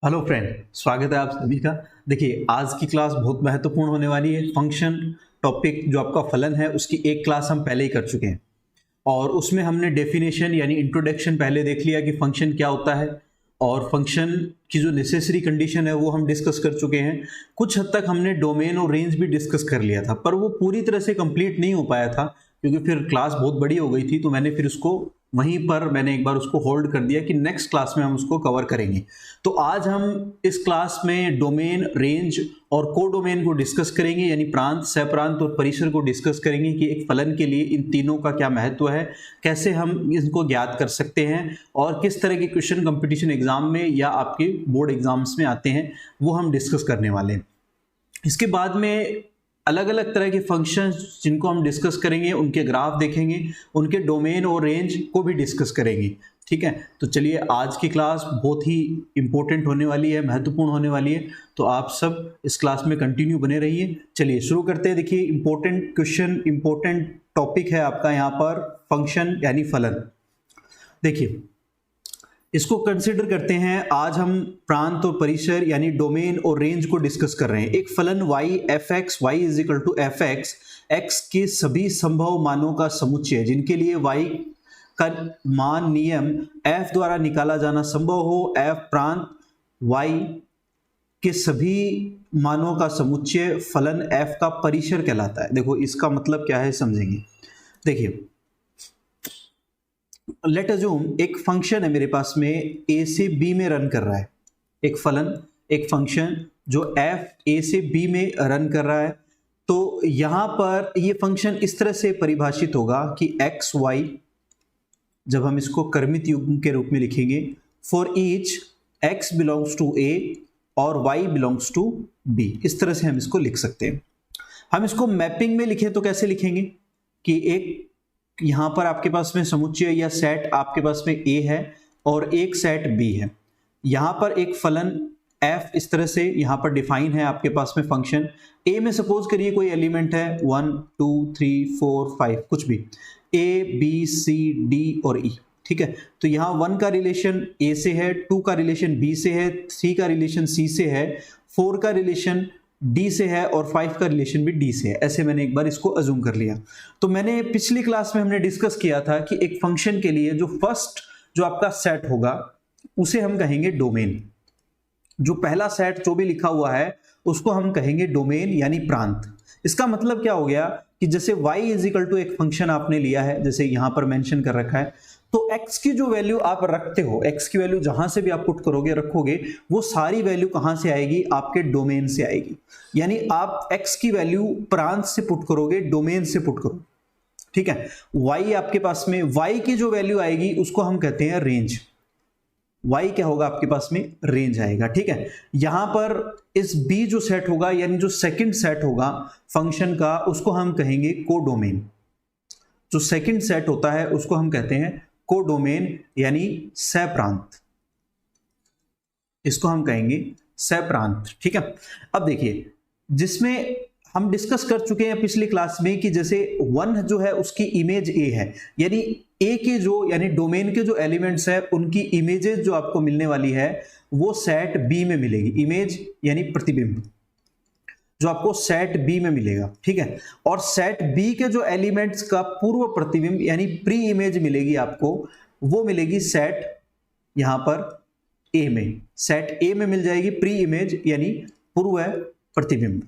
Hello friend, स्वागत है आप सभी का। देखिए, आज की क्लास बहुत महत्वपूर्ण होने वाली है। फंक्शन टॉपिक जो आपका फलन है उसकी एक क्लास हम पहले ही कर चुके हैं और उसमें हमने डेफिनेशन यानी इंट्रोडक्शन पहले देख लिया कि फंक्शन क्या होता है और फंक्शन की जो नेसेसरी कंडीशन है वो हम डिस्कस कर चुके हैं। कुछ हद तक हमने डोमेन और रेंज भी डिस्कस कर लिया था, पर वो पूरी तरह से कंप्लीट नहीं हो पाया था क्योंकि फिर क्लास बहुत बड़ी हो गई थी। तो मैंने फिर उसको वहीं पर मैंने एक बार उसको होल्ड कर दिया कि नेक्स्ट क्लास में हम उसको कवर करेंगे। तो आज हम इस क्लास में डोमेन, रेंज और कोडोमेन को डिस्कस करेंगे, यानी प्रांत, सहप्रांत और परिसर को डिस्कस करेंगे कि एक फलन के लिए इन तीनों का क्या महत्व है, कैसे हम इनको ज्ञात कर सकते हैं और किस तरह के क्वेश्चन कंपटीशन एग्जाम में या आपके बोर्ड एग्जाम्स में आते हैं, वो हम डिस्कस करने वाले हैं। इसके बाद में अलग अलग तरह के फंक्शंस जिनको हम डिस्कस करेंगे, उनके ग्राफ देखेंगे, उनके डोमेन और रेंज को भी डिस्कस करेंगे। ठीक है, तो चलिए, आज की क्लास बहुत ही इंपॉर्टेंट होने वाली है, महत्वपूर्ण होने वाली है, तो आप सब इस क्लास में कंटिन्यू बने रहिए। चलिए शुरू करते हैं। देखिए, इंपॉर्टेंट क्वेश्चन, इंपॉर्टेंट टॉपिक है आपका यहाँ पर फंक्शन यानी फलन। देखिए, इसको कंसिडर करते हैं। आज हम प्रांत और परिसर यानी डोमेन और रेंज को डिस्कस कर रहे हैं। एक फलन y f(x) y is equal to f(x) x के सभी संभव मानों का समुच्चय जिनके लिए y का मान नियम f द्वारा निकाला जाना संभव हो, f प्रांत y के सभी मानों का समुच्चय फलन f का परिसर कहलाता है। देखो, इसका मतलब क्या है समझेंगे। देखिए, लेट अज्यूम एक फंक्शन है मेरे पास में, a से b में रन कर रहा है। एक फलन, एक फंक्शन जो f a से b में रन कर रहा है। तो यहां पर ये फंक्शन इस तरह से परिभाषित होगा कि x y, जब हम इसको क्रमित युग्म के रूप में लिखेंगे, for each x belongs to a और y बिलोंग्स टू b, इस तरह से हम इसको लिख सकते हैं। हम इसको मैपिंग में लिखें तो कैसे लिखेंगे कि एक यहां पर आपके पास में समुच्चय या सेट आपके पास में a है और एक सेट b है। यहां पर एक फलन f इस तरह से यहां पर डिफाइन है आपके पास में फंक्शन a में। सपोज करिए कोई एलिमेंट है 1 2 3 4 5 कुछ भी, a b c d और e। ठीक है, तो यहां 1 का रिलेशन a से है, 2 का रिलेशन b से है, 3 का रिलेशन c से है, 4 का रिलेशन D से है और 5 का रिलेशन भी D से है। ऐसे मैंने एक बार इसको अज्यूम कर लिया। तो मैंने पिछली क्लास में हमने डिस्कस किया था कि एक फंक्शन के लिए जो फर्स्ट जो आपका सेट होगा उसे हम कहेंगे डोमेन। जो पहला सेट जो भी लिखा हुआ है उसको हम कहेंगे डोमेन यानी प्रांत। इसका मतलब क्या हो गया कि जैसे y इज इक्वल टू एक फंक्शन आपने लिया है, जैसे यहां पर मेंशन कर रखा है, तो x की जो वैल्यू आप रखते हो, x की वैल्यू जहां से भी आप पुट करोगे, रखोगे, वो सारी वैल्यू कहां से आएगी? आपके डोमेन से आएगी। यानी आप x की वैल्यू प्रांत से पुट करोगे, डोमेन से पुट करो। ठीक है, y आपके पास में, y की जो वैल्यू आएगी उसको हम कहते हैं रेंज। y क्या होगा आपके पास में? रेंज आएगा। ठीक है, यहां पर इस b जो सेट होगा यानी जो सेकंड सेट होगा फंक्शन का, उसको हम कहेंगे कोडोमेन। जो सेकंड सेट होता है उसको हम कहते हैं कोडोमेन यानी सहप्रांत, इसको हम कहेंगे सहप्रांत। ठीक है, अब देखिए, जिसमें हम डिस्कस कर चुके हैं पिछली क्लास में कि जैसे 1 जो है उसकी इमेज a है, यानी a के जो यानी डोमेन के जो एलिमेंट्स है उनकी इमेजेस जो आपको मिलने वाली है वो सेट b में मिलेगी। इमेज यानी प्रतिबिंब जो आपको सेट b में मिलेगा। ठीक है, और सेट b के जो एलिमेंट्स का पूर्व प्रतिबिंब यानी प्री इमेज मिलेगी आपको, वो मिलेगी सेट यहां पर a में। सेट a में मिल जाएगी प्री इमेज यानी पूर्व प्रतिबिंब।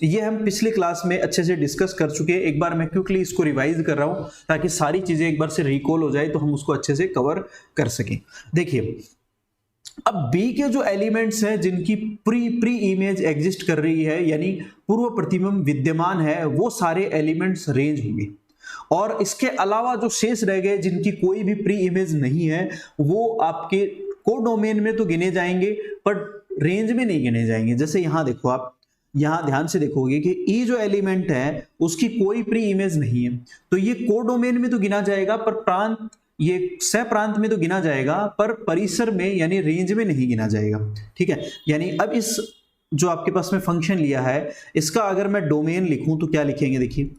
ये हम पिछली क्लास में अच्छे से डिस्कस कर चुके हैं। एक बार मैं क्विकली इसको रिवाइज कर रहा हूं ताकि सारी चीजें एक बार से रिकॉल हो जाए तो हम उसको अच्छे से कवर कर सकें। देखिए, अब B के जो एलिमेंट्स हैं जिनकी प्री इमेज एग्जिस्ट कर रही है यानी पूर्व प्रतिबिंब विद्यमान है, वो सारे एलिमेंट्स रेंज होंगे। और इसके अलावा जो शेष रह गए जिनकी कोई भी प्री इमेज नहीं है, वो आपके कोडोमेन में तो गिने जाएंगे पर रेंज में नहीं गिने जाएंगे। जैसे यहां देखो, आप यहां ध्यान से देखोगे कि E जो एलिमेंट है उसकी कोई प्री इमेज नहीं है, तो ये कोडोमेन में तो गिना जाएगा पर प्रांत, ये सहप्रांत में तो गिना जाएगा पर परिसर में यानी रेंज में नहीं गिना जाएगा। ठीक है, यानी अब इस जो आपके पास में फंक्शन लिया है इसका अगर मैं डोमेन लिखूं तो क्या लिखेंगे? देखिए,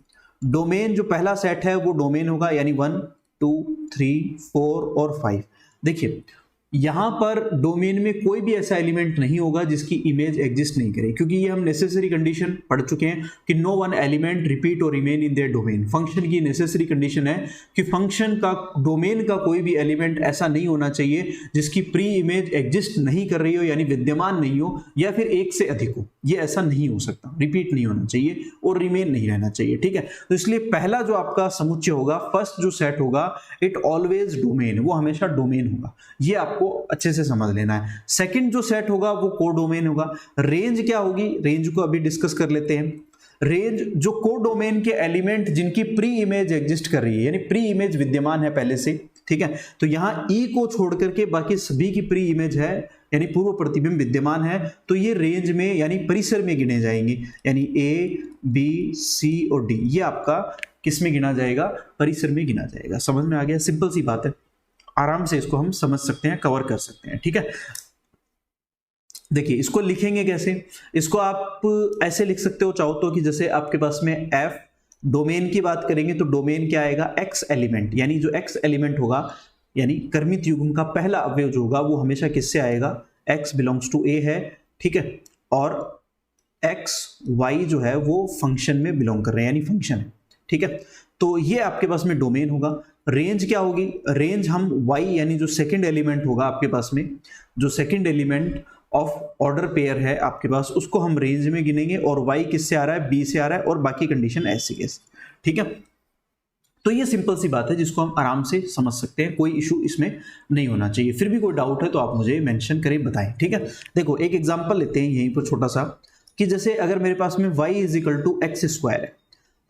डोमेन जो पहला सेट है वो डोमेन होगा यानी 1 2 3 4 और 5। देखिए, यहां पर डोमेन में कोई भी ऐसा एलिमेंट नहीं होगा जिसकी इमेज एग्जिस्ट नहीं करे, क्योंकि ये हम नेसेसरी कंडीशन पढ़ चुके हैं कि नो वन एलिमेंट रिपीट और remain in their domain. Function की नेसेसरी कंडीशन है कि फंक्शन का डोमेन का कोई भी एलिमेंट ऐसा नहीं होना चाहिए जिसकी प्री इमेज एग्जिस्ट नहीं कर रही हो, यानी विद्यमान नहीं हो, या फिर एक से अधिक हो। ये ऐसा नहीं हो सकता, रिपीट नहीं होना चाहिए और रिमेन नहीं रहना चाहिए, ठीक है। तो इसलिए पहला जो आपका समुच्चय होगा, फर्स्ट जो सेट होगा, इट ऑलवेज डोमेन, वो हमेशा डोमेन होगा, ये आपको अच्छे से समझ लेना है। सेकंड जो सेट होगा वो कोडोमेन होगा। रेंज क्या होगी, रेंज को अभी डिस्कस कर लेते हैं। रेंज जो कोडोमेन के एलिमेंट जिनकी प्री इमेज एग्जिस्ट कर रही है, यानी प्री इमेज विद्यमान है पहले से, ठीक है। तो यहां ई को छोड़ करके बाकी सभी की प्री इमेज है, यानी पूर्व प्रतिबिंब विद्यमान है, तो ये रेंज में यानी परिसर में गिने जाएंगे, यानी ए बी सी और डी, ये आपका किस में गिना जाएगा, परिसर में गिना जाएगा। समझ में आ गया, सिंपल सी बात है, आराम से इसको हम समझ सकते हैं, कवर कर सकते हैं, ठीक है। देखिए इसको लिखेंगे कैसे, इसको आप ऐसे लिख सकते हो चाहो तो, कि जैसे आपके पास में एफ डोमेन की बात करेंगे तो डोमेन क्या आएगा, एक्स एलिमेंट, यानी जो एक्स एलिमेंट होगा, यानी कर्मित युग्म का पहला अवयव जो होगा वो हमेशा किससे आएगा, एक्स बिलोंग्स टू ए है, ठीक है, और एक्स वाई जो है वो फंक्शन में बिलोंग कर रहे हैं, यानी फंक्शन है, ठीक है। तो ये आपके पास में डोमेन होगा। रेंज क्या होगी, रेंज हम y यानी जो सेकंड एलिमेंट होगा आपके पास में, जो second element of order pair है आपके पास, उसको हम रेंज में गिनेंगे, और y किससे आ रहा है, b से आ रहा है, और बाकी कंडीशन ऐसी कैसे, ठीक है। तो ये सिंपल सी बात है जिसको हम आराम से समझ सकते हैं, कोई इशू इसमें नहीं होना चाहिए। फिर भी कोई डाउट है तो आप मुझे मेंशन करें, बताएं, ठीक है। देखो एक एग्जांपल लेते हैं यहीं पर छोटा सा, कि जैसे अगर मेरे पास में y is equal to x square है,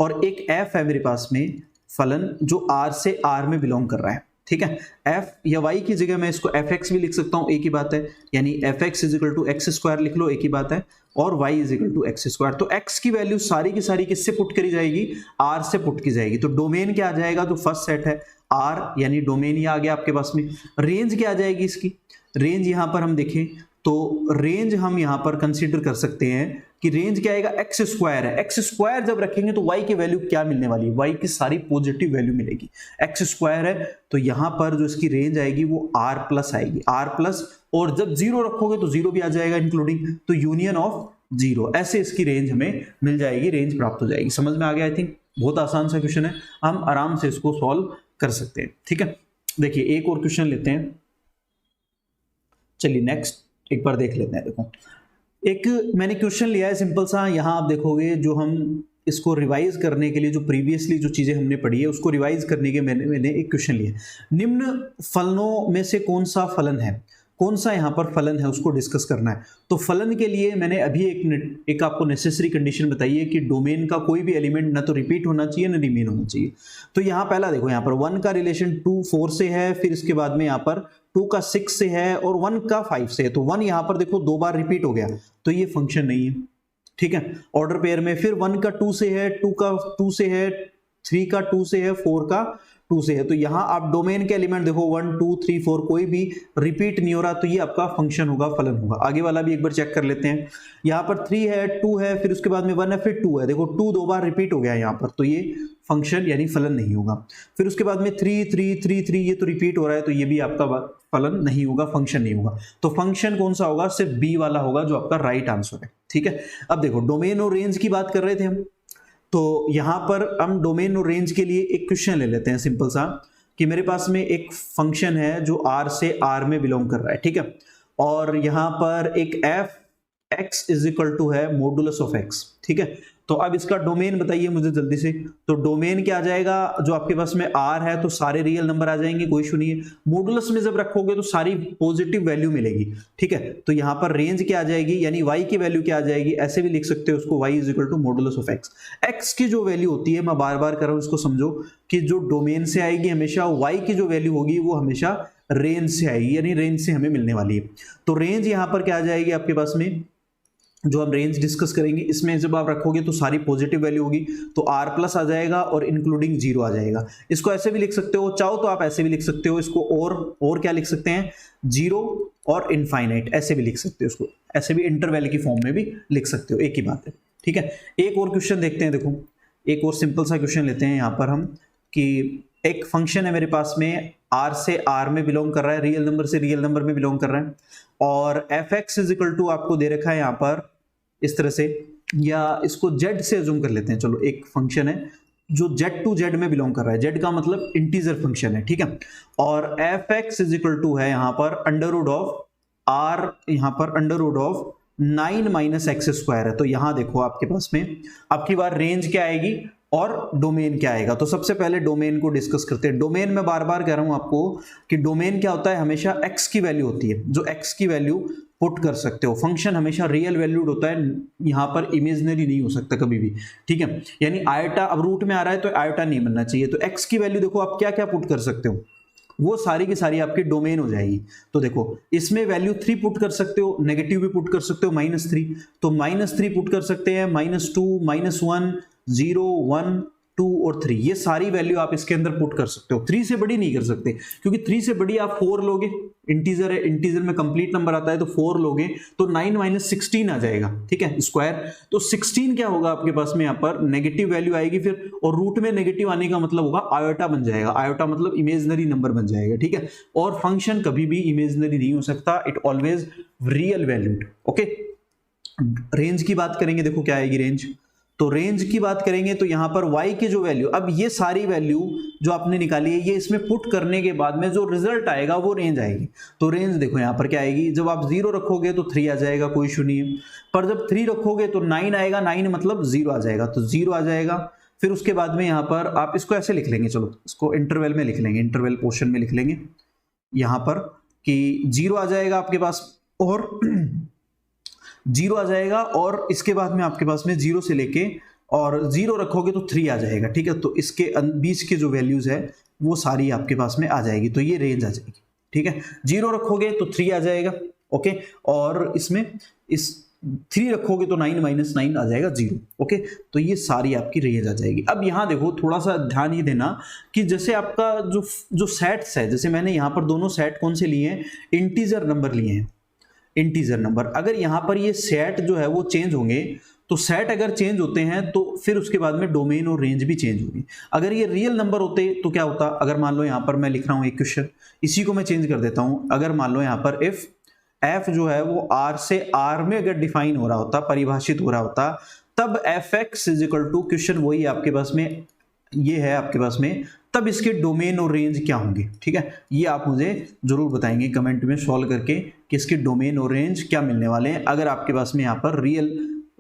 और एक f है मेरे पास में फलन जो r से r में बिलोंग कर रहा है, ठीक है। f या y की जगह मैं इसको fx भी लिख सकता हूं, एक ही बात है, यानी fx is equal to x square लिख लो, एक ही बात है, और y is equal to x square. तो x की वैल्यू सारी की सारी किससे पुट करी जाएगी, r से पुट की जाएगी। तो डोमेन क्या आ जाएगा, जो फर्स्ट सेट है r, यानी डोमेन ये आ गया आपके पास में। रेंज क्या आ जाएगी इसकी, रेंज यहां पर हम देखें तो रेंज हम यहां पर कंसीडर कर सकते हैं कि रेंज क्या आएगा, एक्स स्क्वायर है। एक्स स्क्वायर जब रखेंगे तो y की वैल्यू क्या मिलने वाली है, y की सारी पॉजिटिव वैल्यू मिलेगी। एक्स स्क्वायर है तो यहां पर जो इसकी रेंज आएगी वो r प्लस आएगी, r प्लस, और जब जीरो रखोगे तो जीरो भी आ जाएगा इंक्लूडिंग, तो यूनियन ऑफ जीरो, ऐसे इसकी रेंज हमें मिल जाएगी, रेंज प्राप्त हो जाएगी। समझ में आ गया, आई थिंक बहुत आसान सा क्वेश्चन है, हम आराम से इसको सॉल्व कर सकते हैं, ठीक है। देखिए एक और क्वेश्चन लेते हैं, चलिए नेक्स्ट एक बार देख लेते हैं। देखो एक मैंने क्वेश्चन लिया है सिंपल सा, यहाँ आप देखोगे जो हम इसको रिवाइज करने के लिए, जो प्रीवियसली जो चीज़ें हमने पढ़ी है उसको रिवाइज करने के मैंने एक क्वेश्चन लिया, निम्न फलनों में से कौन सा फलन है, कौन सा यहाँ पर फलन है उसको डिस्कस करना है। तो फलन के लिए मैंने अभी एक आपको नेसेसरी कंडीशन बताई है कि डोमेन का कोई भी एलिमेंट ना तो रिपीट होना चाहिए ना रिमेन होना चाहिए। तो यहाँ पहला देखो, यहाँ पर 1 का रिलेशन 2 4 से है, फिर इसके बाद में यहाँ पर 2 का 6 से है, और 1 का 5 से है। तो 1 यहाँ पर देखो 2 बार रिपीट हो गया, तो ये फंक्शन नहीं है, ठीक है। ऑर्डर पेयर में फिर 1 का 2 से है, 2 का 2 से है, 3 का 2 से है, 4 का 2 से है। तो यहां आप डोमेन के एलिमेंट देखो 1 2 3 4 कोई भी रिपीट नहीं हो रहा, तो ये आपका फंक्शन होगा, फलन होगा। आगे वाला भी एक बार चेक कर लेते हैं, यहाँ पर 3 है, 2 है, फिर उसके बाद में 1 है, फिर 2 है, देखो 2 2 बार रिपीट हो गया यहाँ पर, तो ये फंक्शन यानी फलन नहीं होगा। फिर उसके बाद में 3 3 3 3 ये तो रिपीट हो रहा है, तो ये भी आपका फलन नहीं होगा, फंक्शन नहीं होगा। तो फंक्शन कौन सा होगा, सिर्फ बी वाला होगा, जो आपका राइट आंसर है, ठीक है। अब देखो डोमेन और रेंज की बात कर रहे थे हम, तो यहां पर हम डोमेन और रेंज के लिए एक क्वेश्चन ले लेते हैं सिंपल सा, कि मेरे पास में एक फंक्शन है जो r से r में बिलोंग कर रहा है, ठीक है, और यहां पर एक f x is equal to है मॉडुलस ऑफ x, ठीक है। तो अब इसका डोमेन बताइए मुझे जल्दी से। तो डोमेन क्या आ जाएगा, जो आपके पास में r है तो सारे रियल नंबर आ जाएंगे, कोई इशू नहीं है। मॉडुलस में जब रखोगे तो सारी पॉजिटिव वैल्यू मिलेगी, ठीक है। तो यहां पर रेंज क्या आ जाएगी, यानी y की वैल्यू क्या आ जाएगी, ऐसे भी लिख सकते हो उसको, y is equal to modulus of x। x की जो वैल्यू होती है, मैं बार बार कर रहा हूं इसको समझो, कि जो डोमेन से आएगी हमेशा, y की जो वैल्यू होगी वो हमेशा रेंज से आएगी, यानी रेंज से हमें मिलने वाली है। तो रेंज यहां पर क्या आ जाएगी आपके पास में, जो हम रेंज डिस्कस करेंगे इसमें जब आप रखोगे तो सारी पॉजिटिव वैल्यू होगी, तो r प्लस आ जाएगा और इंक्लूडिंग 0 आ जाएगा। इसको ऐसे भी लिख सकते हो, चाहो तो आप ऐसे भी लिख सकते हो इसको, और क्या लिख सकते हैं, 0 और इनफाइनाइट, ऐसे भी लिख सकते हो इसको, ऐसे भी इंटरवैल की फॉर्म में भी लिख सकते हो, एक ही बात है, ठीक है। एक और क्वेश्चन देखते हैं, देखो एक और सिंपल सा क्वेश्चन लेते हैं यहाँ पर हम, कि एक फंक्शन है मेरे पास में r से r में बिलोंग कर रहा है, रियल नंबर से रियल नंबर में बिलोंग कर रहा है, और fx इज इक्वल टू आपको दे रखा है यहाँ पर इस तरह से, या इसको z से अज्यूम कर लेते हैं। चलो, एक फंक्शन है जो z टू z में बिलोंग कर रहा है, z का मतलब इंटीजर फंक्शन है, ठीक है, और fx इज इक्वल टू है यहाँ पर अंडर रूट ऑफ r, यहाँ पर under root of 9 minus x square है। तो यहां देखो आपके पास में आपकी बार रेंज क्या आएगी और डोमेन क्या आएगा। तो सबसे पहले डोमेन को डिस्कस करते हैं। डोमेन में बार बार कह रहा हूं आपको कि डोमेन क्या होता है, हमेशा x की वैल्यू होती है, जो x की वैल्यू पुट कर सकते हो। फंक्शन हमेशा रियल वैल्यूड होता है, यहाँ पर इमेजिनरी नहीं हो सकता कभी भी, ठीक है। यानी आयोटा अब रूट में आ रहा है तो आयोटा नहीं बनना चाहिए। तो x की वैल्यू देखो आप क्या क्या पुट कर सकते हो, वो सारी की सारी आपकी डोमेन हो जाएगी। तो देखो इसमें वैल्यू 3 पुट कर सकते हो, नेगेटिव भी पुट कर सकते हो -3, तो -3 पुट कर सकते हैं, -2, -1, 0, 1, 2 और 3, ये सारी वैल्यू आप इसके अंदर पुट कर सकते हो। 3 से बड़ी नहीं कर सकते, क्योंकि 3 से बड़ी आप 4 लोगे, इंटीजर है, इंटीजर में कंप्लीट नंबर आता है तो 4 लोगे तो 9 माइनस 16 आ जाएगा, ठीक है, स्क्वायर। तो 16 क्या होगा आपके पास में, यहाँ पर नेगेटिव वैल्यू आएगी फिर, और रूट में नेगेटिव आने का मतलब होगा आयोटा बन जाएगा, आयोटा मतलब इमेजिनरी नंबर बन जाएगा, ठीक है। और फंक्शन कभी भी इमेजिनरी नहीं हो सकता, it always real valued, okay. Range की बात करेंगे, देखो क्या आएगी रेंज। तो रेंज की बात करेंगे तो यहां पर y की जो वैल्यू, अब ये सारी वैल्यू जो आपने निकाली है ये इसमें पुट करने के बाद में जो रिजल्ट आएगा वो रेंज आएगी। तो रेंज देखो यहां पर क्या आएगी, जब आप 0 रखोगे तो 3 आ जाएगा, कोई इशू नहीं है, पर जब 3 रखोगे तो 9 आएगा, 9 मतलब 0 आ जाएगा, तो 0 आ जाएगा। फिर उसके बाद में यहां पर आप इसको ऐसे लिख लेंगे, चलो इसको इंटरवल में लिख लेंगे, इंटरवल पोर्शन में लिख लेंगे यहां पर कि 0 आ जाएगा आपके पास, और 0 आ जाएगा, और इसके बाद में आपके पास में 0 से लेके और 0 रखोगे तो 3 आ जाएगा, ठीक है। तो इसके बीच के जो वैल्यूज है वो सारी आपके पास में आ जाएगी, तो ये रेंज आ जाएगी, ठीक है। 0 रखोगे तो 3 आ जाएगा, ओके, और इसमें इस 3 रखोगे तो 9 माइनस 9 आ जाएगा 0, ओके। तो ये सारी आपकी रेंज आ जाएगी। अब यहाँ देखो थोड़ा सा ध्यान ये देना कि जैसे आपका जो सेट्स है, जैसे मैंने यहाँ पर दोनों सेट कौन से लिए हैं, इंटीजर नंबर लिए हैं, इंटीजर नंबर। अगर यहां पर ये सेट जो है वो चेंज होंगे, तो सेट अगर चेंज होते हैं तो फिर उसके बाद में डोमेन और रेंज भी चेंज होगी। अगर ये रियल नंबर होते तो क्या होता, अगर मान लो यहां पर मैं लिख रहा हूं एक क्वेश्चन, इसी को मैं चेंज कर देता हूं। अगर मान लो यहां पर इफ f जो है वो r से r में अगर डिफाइन हो रहा होता, परिभाषित हो रहा होता, तब fx is equal to, question वही आपके पास में ये है आपके पास में, तब इसके डोमेन और रेंज क्या होंगे, ठीक है। ये आप मुझे जरूर बताएंगे कमेंट में सॉल्व करके कि इसके डोमेन और रेंज क्या मिलने वाले हैं, अगर आपके पास में यहाँ पर रियल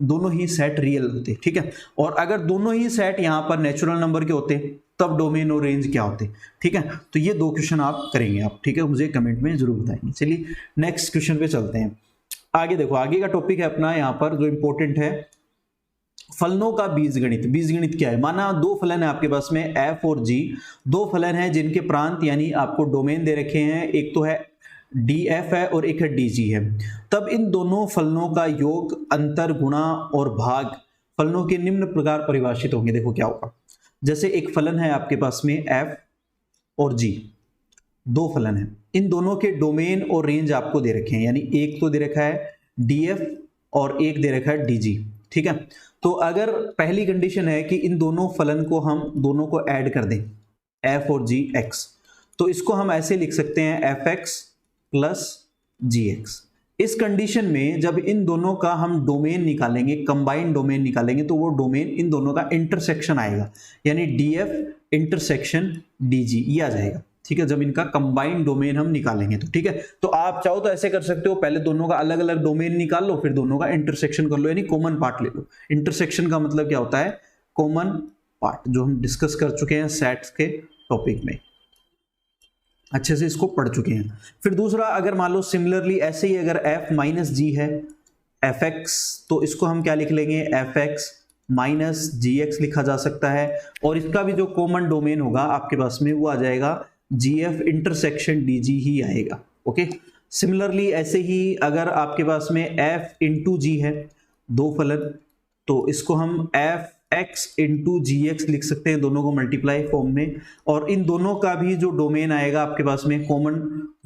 दोनों ही सेट रियल होते, ठीक है। और अगर दोनों ही सेट यहाँ पर नेचुरल नंबर के होते तब डोमेन और रेंज क्या होते, ठीक है। तो ये 2 क्वेश्चन आप करेंगे आप, ठीक है, मुझे कमेंट में जरूर बताएंगे। चलिए नेक्स्ट क्वेश्चन पे चलते हैं। आगे देखो, आगे का टॉपिक है अपना यहाँ पर जो इंपॉर्टेंट है, फलनों का बीजगणित। बीजगणित क्या है, माना 2 फलन है आपके पास में f और g, 2 फलन है जिनके प्रांत यानी आपको डोमेन दे रखे हैं, एक तो है df है और एक है dg है। तब इन दोनों फलनों का योग, अंतर, गुणा और भाग फलनों के निम्न प्रकार परिभाषित होंगे। देखो क्या होगा, जैसे एक फलन है आपके पास में f और g, 2 फलन है, इन दोनों के डोमेन और रेंज आपको दे रखे हैं, यानी एक तो दे रखा है df और एक दे रखा है dg, ठीक है। तो अगर पहली कंडीशन है कि इन दोनों फलन को हम दोनों को ऐड कर दें, f और g x, तो इसको हम ऐसे लिख सकते हैं fx प्लस gx। इस कंडीशन में जब इन दोनों का हम डोमेन निकालेंगे, कंबाइंड डोमेन निकालेंगे, तो वो डोमेन इन दोनों का इंटरसेक्शन आएगा, यानी df इंटरसेक्शन dg ये आ जाएगा, ठीक है, जब इनका कंबाइंड डोमेन हम निकालेंगे तो, ठीक है। तो आप चाहो तो ऐसे कर सकते हो, पहले दोनों का अलग अलग डोमेन निकाल लो, फिर दोनों का इंटरसेक्शन कर लो, यानी कॉमन पार्ट ले लो। इंटरसेक्शन का मतलब क्या होता है, कॉमन पार्ट, जो हम डिस्कस कर चुके हैं सेट्स के टॉपिक में, अच्छे से इसको पढ़ चुके हैं। फिर दूसरा, अगर मान लो सिमिलरली ऐसे ही अगर f माइनस जी है fx, तो इसको हम क्या लिख लेंगे, fx माइनस gx लिखा जा सकता है, और इसका भी जो कॉमन डोमेन होगा आपके पास में वो आ जाएगा gf इंटरसेक्शन dg ही आएगा, ओके। सिमिलरली ऐसे ही अगर आपके पास में f इंटू जी है, 2 फलन, तो इसको हम fx इंटू gx लिख सकते हैं, दोनों को मल्टीप्लाई फॉर्म में, और इन दोनों का भी जो डोमेन आएगा आपके पास में कॉमन,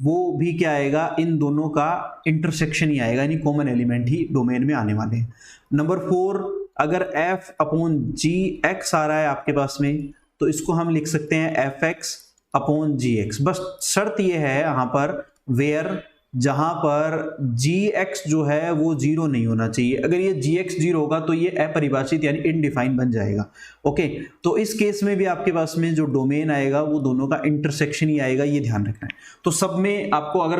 वो भी क्या आएगा, इन दोनों का इंटरसेक्शन ही आएगा, यानी कॉमन एलिमेंट ही डोमेन में आने वाले हैं। नंबर 4, अगर f अपॉन जी एक्स आ रहा है आपके पास में, तो इसको हम लिख सकते हैं एफ एक्स अपॉन जी एक्स। बस शर्त ये है यहाँ पर वेयर जहां पर gx जो है वो जीरो नहीं होना चाहिए। अगर ये gx जीरो होगा तो ये अपरिभाषित यानी इनडिफाइन बन जाएगा। ओके, तो इस केस में भी आपके पास में जो डोमेन आएगा वो दोनों का इंटरसेक्शन ही आएगा, ये ध्यान रखना है। तो सब में आपको अगर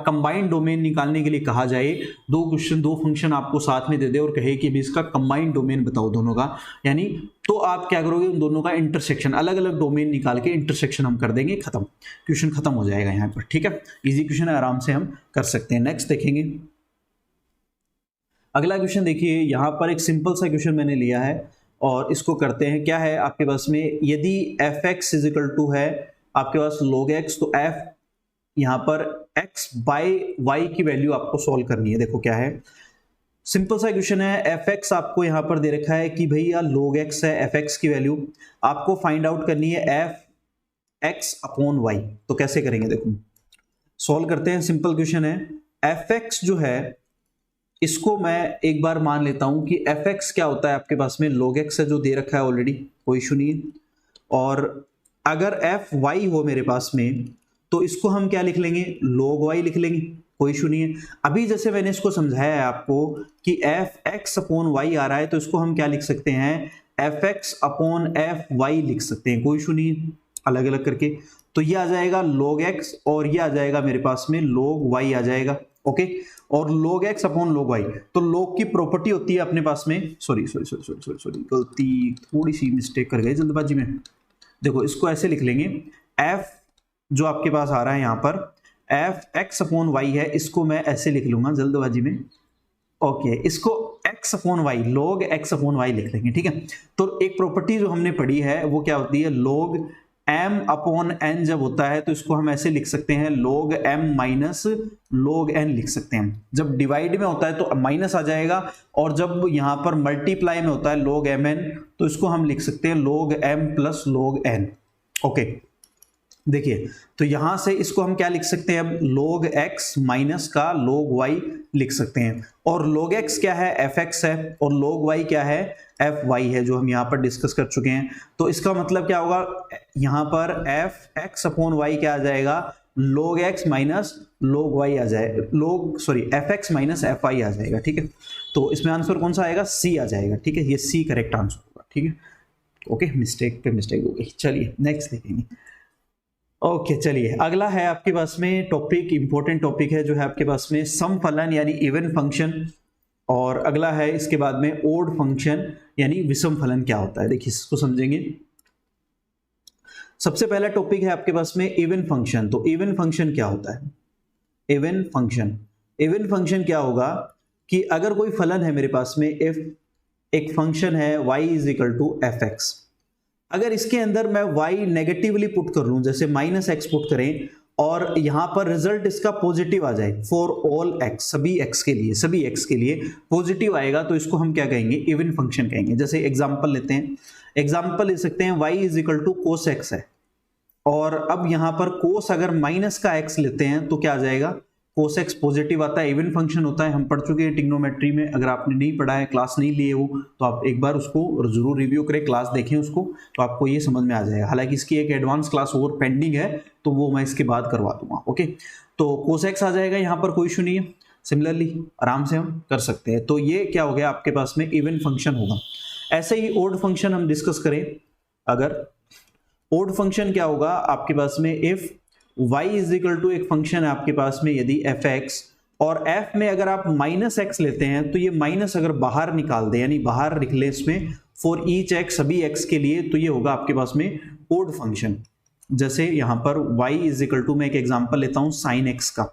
कंबाइंड डोमेन निकालने के लिए कहा जाए, दो फंक्शन आपको साथ में दे दे और कहे कि भी इसका कंबाइंड डोमेन बताओ दोनों का, यानी तो आप क्या करोगे, उन दोनों का इंटरसेक्शन, अलग अलग डोमेन निकाल के इंटरसेक्शन हम कर देंगे, खत्म, क्वेश्चन खत्म हो जाएगा यहाँ पर। ठीक है, इजी क्वेश्चन है, आराम से हम कर सकते हैं। नेक्स्ट देखेंगे, अगला क्वेश्चन देखिए, यहाँ पर एक सिंपल सा क्वेश्चन मैंने लिया है और इसको करते हैं। क्या है आपके पास में, यदि f x is equal to है आपके पास log x, तो एफ यहाँ पर x बाई वाई की वैल्यू आपको सॉल्व करनी है। देखो क्या है, सिंपल सा क्वेश्चन है, एफ एक्स आपको यहाँ पर दे रखा है कि भैया log x है, एफ एक्स की वैल्यू आपको फाइंड आउट करनी है एफ एक्स अपॉन वाई। तो कैसे करेंगे, देखो सॉल्व करते हैं। सिंपल क्वेश्चन है, एफ एक्स जो है इसको मैं एक बार मान लेता हूं कि एफ एक्स क्या होता है आपके पास में log x है, जो दे रखा है ऑलरेडी, कोई इशू नहीं है। और अगर एफ वाई हो मेरे पास में तो इसको हम क्या लिख लेंगे, log y लिख लेंगे, कोई इशू नहीं है। अभी जैसे मैंने इसको समझाया है आपको कि एफ एक्स अपॉन वाई आ रहा है, तो इसको हम क्या लिख सकते हैं, f x upon f y लिख सकते हैं, कोई इशू नहीं है, अलग अलग करके। तो ये आ जाएगा log x और ये आ जाएगा मेरे पास में log y आ जाएगा। ओके, और log x upon log y, तो log की प्रॉपर्टी होती है अपने पास में, सॉरी गलती, थोड़ी सी मिस्टेक कर गए जल्दबाजी में। देखो इसको ऐसे लिख लेंगे, f जो आपके पास आ रहा है यहाँ पर एफ एक्स अपॉन वाई है, इसको मैं ऐसे लिख लूंगा जल्दबाजी में। ओके, इसको x upon y, log x upon y लिख लेंगे। ठीक है, तो एक प्रॉपर्टी जो हमने पढ़ी है वो क्या होती है, log m अपॉन n जब होता है तो इसको हम ऐसे लिख सकते हैं, log m minus log n लिख सकते हैं। जब डिवाइड में होता है तो माइनस आ जाएगा, और जब यहाँ पर मल्टीप्लाई में होता है log mn तो इसको हम लिख सकते हैं log m plus log n। Okay, देखिए तो यहां से इसको हम क्या लिख सकते हैं, अब log x माइनस का log y लिख सकते हैं। और log x क्या है, fx है, और log y क्या है, fy है, जो हम यहां पर डिस्कस कर चुके हैं। तो इसका मतलब क्या होगा, यहां पर fx अपॉन y क्या आ जाएगा, log x minus log y आ जाएगा, fx माइनस fy आ जाएगा। ठीक है, तो इसमें आंसर कौन सा आएगा, c आ जाएगा। ठीक है, ये c करेक्ट आंसर होगा। ठीक है, ओके, मिस्टेक पे मिस्टेक हो गई। चलिए नेक्स्ट देखेंगे। ओके, चलिए अगला है आपके पास में टॉपिक, इंपॉर्टेंट टॉपिक है जो है आपके पास में सम फलन यानी इवन फंक्शन, और अगला है इसके बाद में ओड फंक्शन यानी विषम फलन क्या होता है। देखिए इसको समझेंगे। सबसे पहला टॉपिक है आपके पास में इवन फंक्शन। तो इवन फंक्शन क्या होता है, इवन फंक्शन क्या होगा कि अगर कोई फलन है मेरे पास में, इफ एक फंक्शन है y is equal to f x, अगर इसके अंदर मैं y नेगेटिवली पुट कर लूं, जैसे माइनस एक्स पुट करें, और यहां पर रिजल्ट इसका पॉजिटिव आ जाए फॉर ऑल x, सभी x के लिए पॉजिटिव आएगा, तो इसको हम क्या कहेंगे, इवन फंक्शन कहेंगे। जैसे एग्जांपल लेते हैं, एग्जांपल ले सकते हैं y is equal to cos x है, और अब यहां पर कोस अगर माइनस का x लेते हैं तो क्या आ जाएगा, कोस एक्स पॉजिटिव आता है, इवन फंक्शन होता है। हम पढ़ चुके हैं ट्रिग्नोमेट्री में, अगर आपने नहीं पढ़ा है, क्लास नहीं लिए हो, तो आप एक बार उसको जरूर रिव्यू करें, क्लास देखें उसको, तो आपको ये समझ में आ जाएगा। हालांकि इसकी एक एडवांस क्लास और पेंडिंग है, तो वो मैं इसके बाद करवा दूंगा। ओके, तो कोस एक्स आ जाएगा यहाँ पर, कोई इशू नहीं है, सिमिलरली आराम से हम कर सकते हैं। तो ये क्या हो गया आपके पास में, इवन फंक्शन होगा। ऐसे ही ओड फंक्शन हम डिस्कस करें, अगर ओड फंक्शन क्या होगा आपके पास में, if y is equal to एक फंक्शन है आपके पास में, यदि एफ एक्स, और f में अगर आप माइनस एक्स लेते हैं तो ये माइनस अगर बाहर निकाल दे, यानी बाहर निकले इसमें फॉर ईच एक्स, सभी x के लिए, तो ये होगा आपके पास में ओड फंक्शन। जैसे यहां पर y इज इक्वल टू, मैं एक एग्जांपल लेता हूं साइन x का,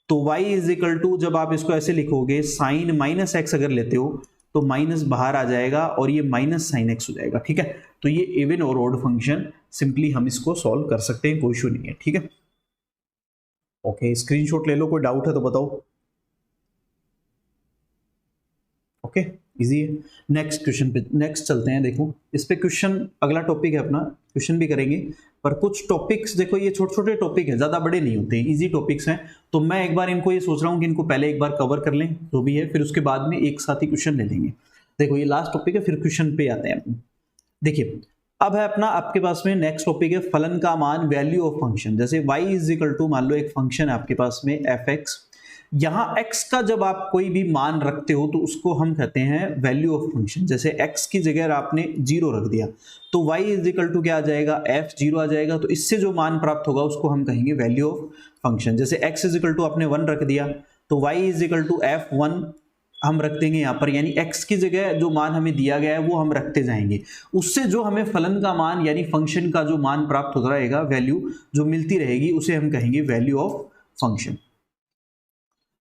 तो y इज इक्वल टू जब आप इसको ऐसे लिखोगे, साइन माइनस एक्स अगर लेते हो तो माइनस बाहर आ जाएगा और ये माइनस साइन एक्स हो जाएगा। ठीक है, तो ये इवन और ओड फंक्शन सिंपली हम इसको सॉल्व कर सकते हैं, कोई इशू नहीं है। ठीक है, ओके, स्क्रीनशॉट ले लो, कोई डाउट है तो बताओ। ओके, इजी है। नेक्स्ट क्वेश्चन पे नेक्स्ट चलते हैं। देखो इस पे क्वेश्चन, अगला टॉपिक है अपना, क्वेश्चन भी करेंगे, पर कुछ टॉपिक्स देखो ये छोटे छोटे टॉपिक है, ज्यादा बड़े नहीं होते, इजी टॉपिक्स हैं। तो मैं एक बार इनको ये सोच रहा हूँ कि इनको पहले एक बार कवर कर लें जो भी है, फिर उसके बाद में एक साथ ही क्वेश्चन ले लेंगे। देखो ये लास्ट टॉपिक है, फिर क्वेश्चन पे आते हैं। देखिए अब है अपना आपके पास में नेक्स्ट टॉपिक है फलन का मान, वैल्यू ऑफ फंक्शन। जैसे y इज इक्वल टू, मान लो एक फंक्शन है आपके पास में f(x), यहाँ x का जब आप कोई भी मान रखते हो तो उसको हम कहते हैं वैल्यू ऑफ फंक्शन। जैसे x की जगह आपने 0 रख दिया तो y इज इक्वल टू क्या आ जाएगा, f0 आ जाएगा। तो इससे जो मान प्राप्त होगा उसको हम कहेंगे वैल्यू ऑफ फंक्शन। जैसे x इज इक्वल टू आपने 1 रख दिया तो y is equal to f1 हम रख देंगे यहाँ पर, यानी x की जगह जो मान हमें दिया गया है वो हम रखते जाएंगे। उससे जो हमें फलन का मान यानी फंक्शन का जो मान प्राप्त होता रहेगा, वैल्यू जो मिलती रहेगी, उसे हम कहेंगे value of function,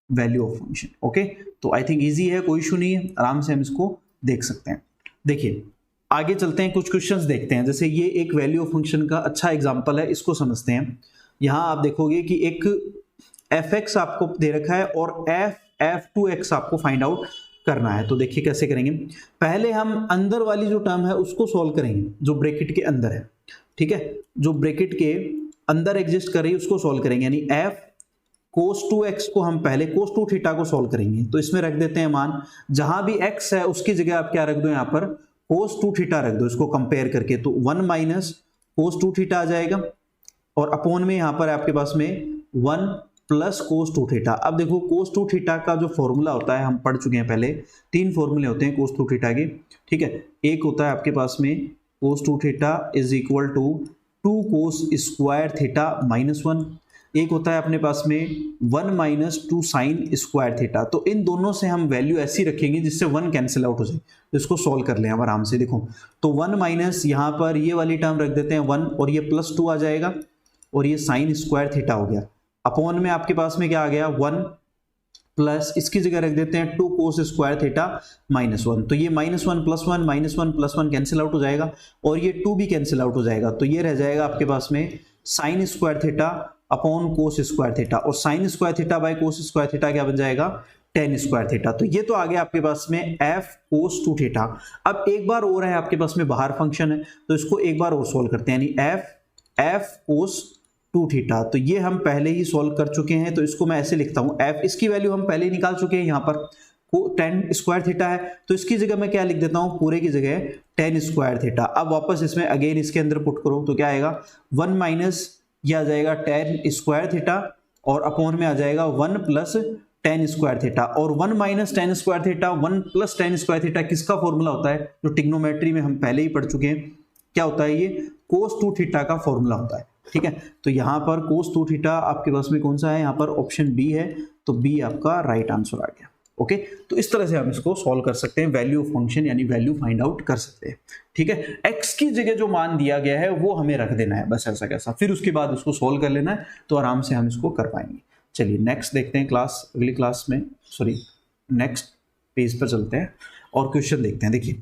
value of function. Okay, तो आई थिंक इजी है, कोई इशू नहीं है, आराम से हम इसको देख सकते हैं। देखिए आगे चलते हैं, कुछ क्वेश्चंस देखते हैं। जैसे ये एक वैल्यू ऑफ फंक्शन का अच्छा एग्जांपल है, इसको समझते हैं। यहाँ आप देखोगे कि एक f(x) आपको दे रखा है और f(2x) आपको फाइंड आउट करना है। तो देखिए कैसे करेंगे, पहले हम अंदर वाली जो टर्म है उसको सॉल्व करेंगे, जो ब्रैकेट के अंदर है, ठीक है, जो ब्रैकेट के अंदर एग्जिस्ट कर रही है उसको सॉल्व करेंगे, यानी f cos 2x को हम पहले cos 2 थीटा को सॉल्व करेंगे। तो इसमें रख देते हैं मान, जहां भी x है उसकी जगह आप क्या रख दो, यहाँ पर cos 2 थीटा रख दो, इसको कंपेयर करके। तो 1 माइनस cos 2 थीटा आ जाएगा और अपॉन में यहाँ पर आपके पास में 1 प्लस cos 2 थीटा। अब देखो cos 2 थीटा का जो फॉर्मूला होता है हम पढ़ चुके हैं पहले, 3 फॉर्मूले होते हैं cos 2 थीटा के, ठीक है। एक होता है आपके पास में cos 2 theta is equal to 2 cos square theta minus 1, एक होता है अपने पास में 1 माइनस 2 साइन स्क्वायर थीटा। तो इन दोनों से हम वैल्यू ऐसी रखेंगे जिससे 1 कैंसिल आउट हो जाए। तो इसको सॉल्व कर लें हम आराम से, देखो तो 1 माइनस यहाँ पर ये वाली टर्म रख देते हैं 1 और ये प्लस 2 आ जाएगा और ये साइन स्क्वायर थीटा हो गया। अपॉन में आपके पास में क्या आ गया 1 प्लस, इसकी जगह रख देते हैं 2 cos स्क्वायर थीटा माइनस 1। तो ये minus 1 plus 1 minus 1 plus 1 cancel out हो जाएगा और ये 2 भी कैंसिल आउट हो जाएगा। तो ये रह जाएगा आपके पास में sine square theta upon cos square theta, और sine square theta by cos square theta क्या बन जाएगा, टेन स्क्वायर थीटा। तो ये तो आ गया आपके पास में f cos 2 थीटा। अब एक बार और है आपके पास में बाहर फंक्शन है, तो इसको एक बार और सोल्व करते हैं, यानी f cos 2 थीटा। तो ये हम पहले ही सोल्व कर चुके हैं, तो इसको मैं ऐसे लिखता हूं f, इसकी वैल्यू हम पहले ही निकाल चुके हैं, यहाँ पर टेन स्क्वायर थीटा है तो इसकी जगह मैं क्या लिख देता हूं, पूरे की जगह टेन स्क्वायर थीटा। अब वापस इसमें अगेन इसके अंदर पुट करो तो क्या आएगा 1 माइनस ये आ जाएगा टेन स्क्वायर थीटा और अपॉन में आ जाएगा 1 प्लस टेन स्क्वायर थीटा। और 1 minus ten square theta 1 plus ten square theta किसका फॉर्मूला होता है, जो ट्रिग्नोमेट्री में हम पहले ही पढ़ चुके हैं, क्या होता है ये cos 2 थीटा का फॉर्मूला होता है, ठीक है। तो यहाँ पर cos 2 थीटा आपके पास में कौन सा है, यहाँ पर ऑप्शन बी है, तो बी आपका राइट आंसर आ गया। ओके, तो इस तरह से हम इसको सॉल्व कर सकते हैं, वैल्यू ऑफ फंक्शन यानी वैल्यू फाइंड आउट कर सकते हैं, ठीक है। x की जगह जो मान दिया गया है वो हमें रख देना है, बस ऐसा कैसा, फिर उसके बाद उसको सॉल्व कर लेना है, तो आराम से हम इसको कर पाएंगे। चलिए नेक्स्ट देखते हैं, अगली क्लास में नेक्स्ट पेज पर चलते हैं और क्वेश्चन देखते हैं। देखिए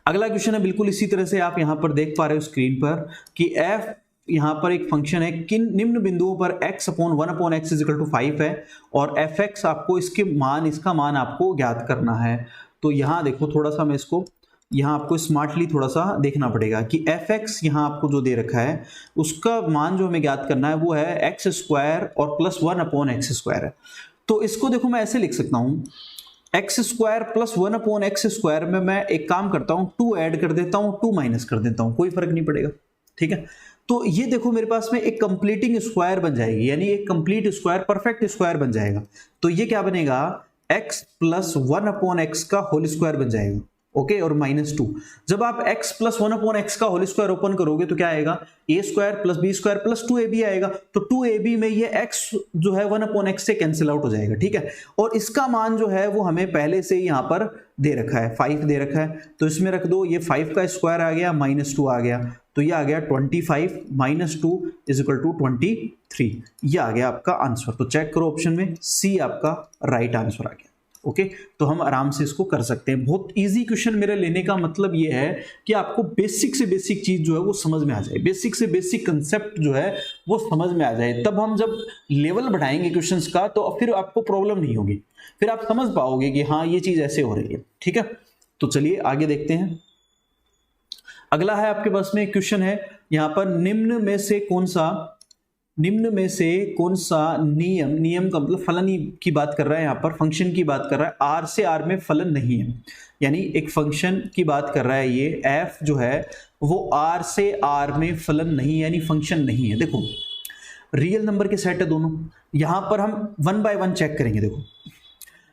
अगला क्वेश्चन है बिल्कुल इसी तरह से, आप यहाँ पर देख पा रहे हो स्क्रीन पर कि f यहाँ पर एक फंक्शन है, किन निम्न बिंदुओं पर x upon 1 upon x is equal to 5 है और fx आपको इसका मान आपको ज्ञात करना है। तो यहाँ देखो थोड़ा सा मैं इसको यहाँ आपको स्मार्टली थोड़ा सा देखना पड़ेगा कि fx यहाँ आपको जो दे रखा है उसका मान जो हमें ज्ञात करना है वो है x स्क्वायर और प्लस 1 अपॉन x स्क्वायर है। तो इसको देखो मैं ऐसे लिख सकता हूँ, x square plus 1 upon x square में मैं एक काम करता हूँ 2 ऐड कर देता हूँ 2 माइनस कर देता हूँ, कोई फर्क नहीं पड़ेगा, ठीक है। तो ये देखो मेरे पास में एक कंप्लीटिंग स्क्वायर बन जाएगी, यानी एक कंप्लीट स्क्वायर परफेक्ट स्क्वायर बन जाएगा। तो ये क्या बनेगा x प्लस 1 अपॉन एक्स का होल स्क्वायर बन जाएगा, ओके, और माइनस 2। जब आप x प्लस 1 अपॉन एक्स का होल स्क्वायर ओपन करोगे तो क्या आएगा, a square plus b square plus 2ab आएगा। तो 2ab में ये x जो है 1 अपॉन एक्स से कैंसिल आउट हो जाएगा, ठीक है। और इसका मान जो है वो हमें पहले से ही यहाँ पर दे रखा है, 5 दे रखा है, तो इसमें रख दो, ये 5 का स्क्वायर आ गया माइनस 2 आ गया, तो ये आ गया 25 माइनस 2 इज इक्वल टू 23, ये आ गया आपका आंसर। तो चेक करो ऑप्शन में सी आपका राइट आंसर आ गया। ओके, तो हम आराम से इसको कर सकते हैं। बहुत इजी क्वेश्चन मेरे लेने का मतलब ये है कि आपको बेसिक से बेसिक चीज जो है वो समझ में आ जाए, बेसिक से बेसिक कंसेप्ट जो है वो समझ में आ जाए, तब हम जब लेवल बढ़ाएंगे क्वेश्चंस का तो फिर आपको प्रॉब्लम नहीं होगी, फिर आप समझ पाओगे कि हाँ ये चीज ऐसे हो रही है, ठीक है। तो चलिए आगे देखते हैं। अगला है आपके पास में क्वेश्चन है यहाँ पर, निम्न में से कौन सा निम्न में से कौन सा नियम, नियम का मतलब फलन की बात कर रहा है, यहाँ पर फंक्शन की बात कर रहा है, आर से आर में फलन नहीं है, यानी एक फंक्शन की बात कर रहा है ये एफ जो है वो आर से आर में फलन नहीं यानी फंक्शन नहीं है। देखो रियल नंबर के सेट है दोनों, यहां पर हम वन बाय वन चेक करेंगे। देखो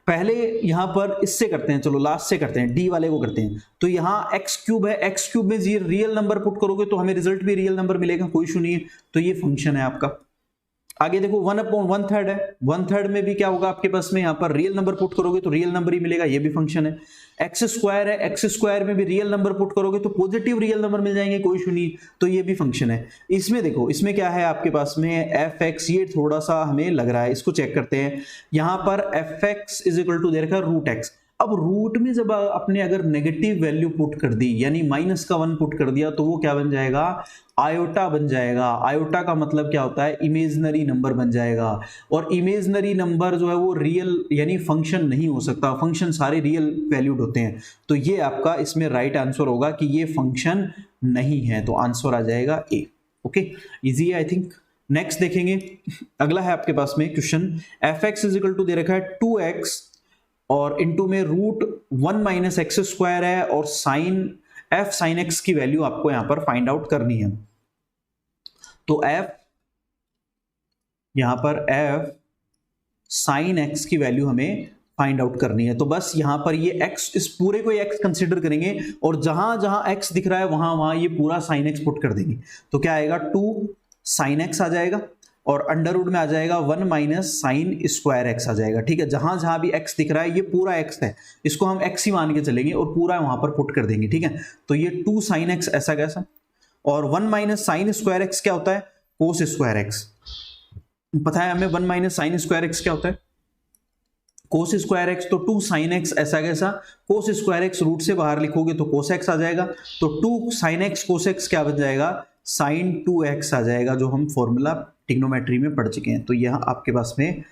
पहले यहां पर इससे करते हैं, चलो लास्ट से करते हैं, डी वाले को करते हैं। तो यहाँ एक्स क्यूब है, एक्स क्यूब में ये रियल नंबर पुट करोगे तो हमें रिजल्ट भी रियल नंबर मिलेगा, कोई इशू नहीं है। तो ये फंक्शन है आपका। आगे देखो 1/1/3 है, 1/3 में भी क्या होगा आपके पास में, यहाँ पर रियल नंबर पुट करोगे तो रियल नंबर ही मिलेगा, ये भी फंक्शन है। एक्स स्क्वायर है, एक्स स्क्वायर में भी रियल नंबर पुट करोगे तो पॉजिटिव रियल नंबर मिल जाएंगे, कोई इशू नहीं, तो ये भी फंक्शन है। इसमें देखो इसमें क्या है आपके पास में एफ एक्स, ये थोड़ा सा हमें लग रहा है, इसको चेक करते हैं। यहाँ पर f x is equal to दे रखा है रूट एक्स। अब रूट में जब आपने अगर नेगेटिव वैल्यू पुट कर दी यानी माइनस का 1 पुट कर दिया तो वो क्या बन जाएगा, आयोटा बन जाएगा। आयोटा का मतलब क्या होता है, इमेजनरी नंबर बन जाएगा। और इमेजनरी नंबर जो है वो रियल यानी फंक्शन नहीं हो सकता, फंक्शन सारे रियल वैल्यूड होते हैं। तो ये आपका इसमें राइट आंसर होगा कि ये फंक्शन नहीं है, तो आंसर आ जाएगा ए। ओके, इजी है आई थिंक। नेक्स्ट देखेंगे, अगला है आपके पास में question, f x is equal to दे रखा है 2x और इनटू में रूट 1 माइनस एक्स स्क्वायर है और साइन एफ साइन एक्स की वैल्यू आपको यहां पर फाइंड आउट करनी है। तो एफ यहां पर एफ साइन एक्स की वैल्यू हमें फाइंड आउट करनी है। तो बस यहां पर ये एक्स, इस पूरे को एक्स कंसिडर करेंगे और जहां जहां एक्स दिख रहा है वहां वहां ये पूरा साइन एक्स पुट कर देंगे। तो क्या आएगा, 2 साइन एक्स आ जाएगा और अंडर रूट में आ जाएगा 1 माइनस साइन स्क्वायर एक्स आ जाएगा। ठीक है, जहां जहां भी एक्स दिख रहा है ये पूरा एक्स है, इसको हम एक्स ही मान के चलेंगे और पूरा वहां पर पुट कर देंगे। ठीक है, तो ये 2 साइन एक्स ऐसा कैसा, और 1 माइनस साइन स्क्वायर एक्स क्या होता है, कोस स्क्वायर एक्स। पता है हमें 1 माइनस साइन स्क्वायर एक्स क्या होता है, कोस स्क्वायर एक्स। तो 2 साइन एक्स ऐसा कैसा, कोस स्क्वायर एक्स रूट से बाहर लिखोगे तो कोस एक्स आ जाएगा। तो 2 साइन एक्स कोस एक्स क्या बन जाएगा, साइन 2x आ जाएगा, जो हम फॉर्मूला ट्रिग्नोमेट्री में पढ़ चुके हैं। तो यह आपके पास में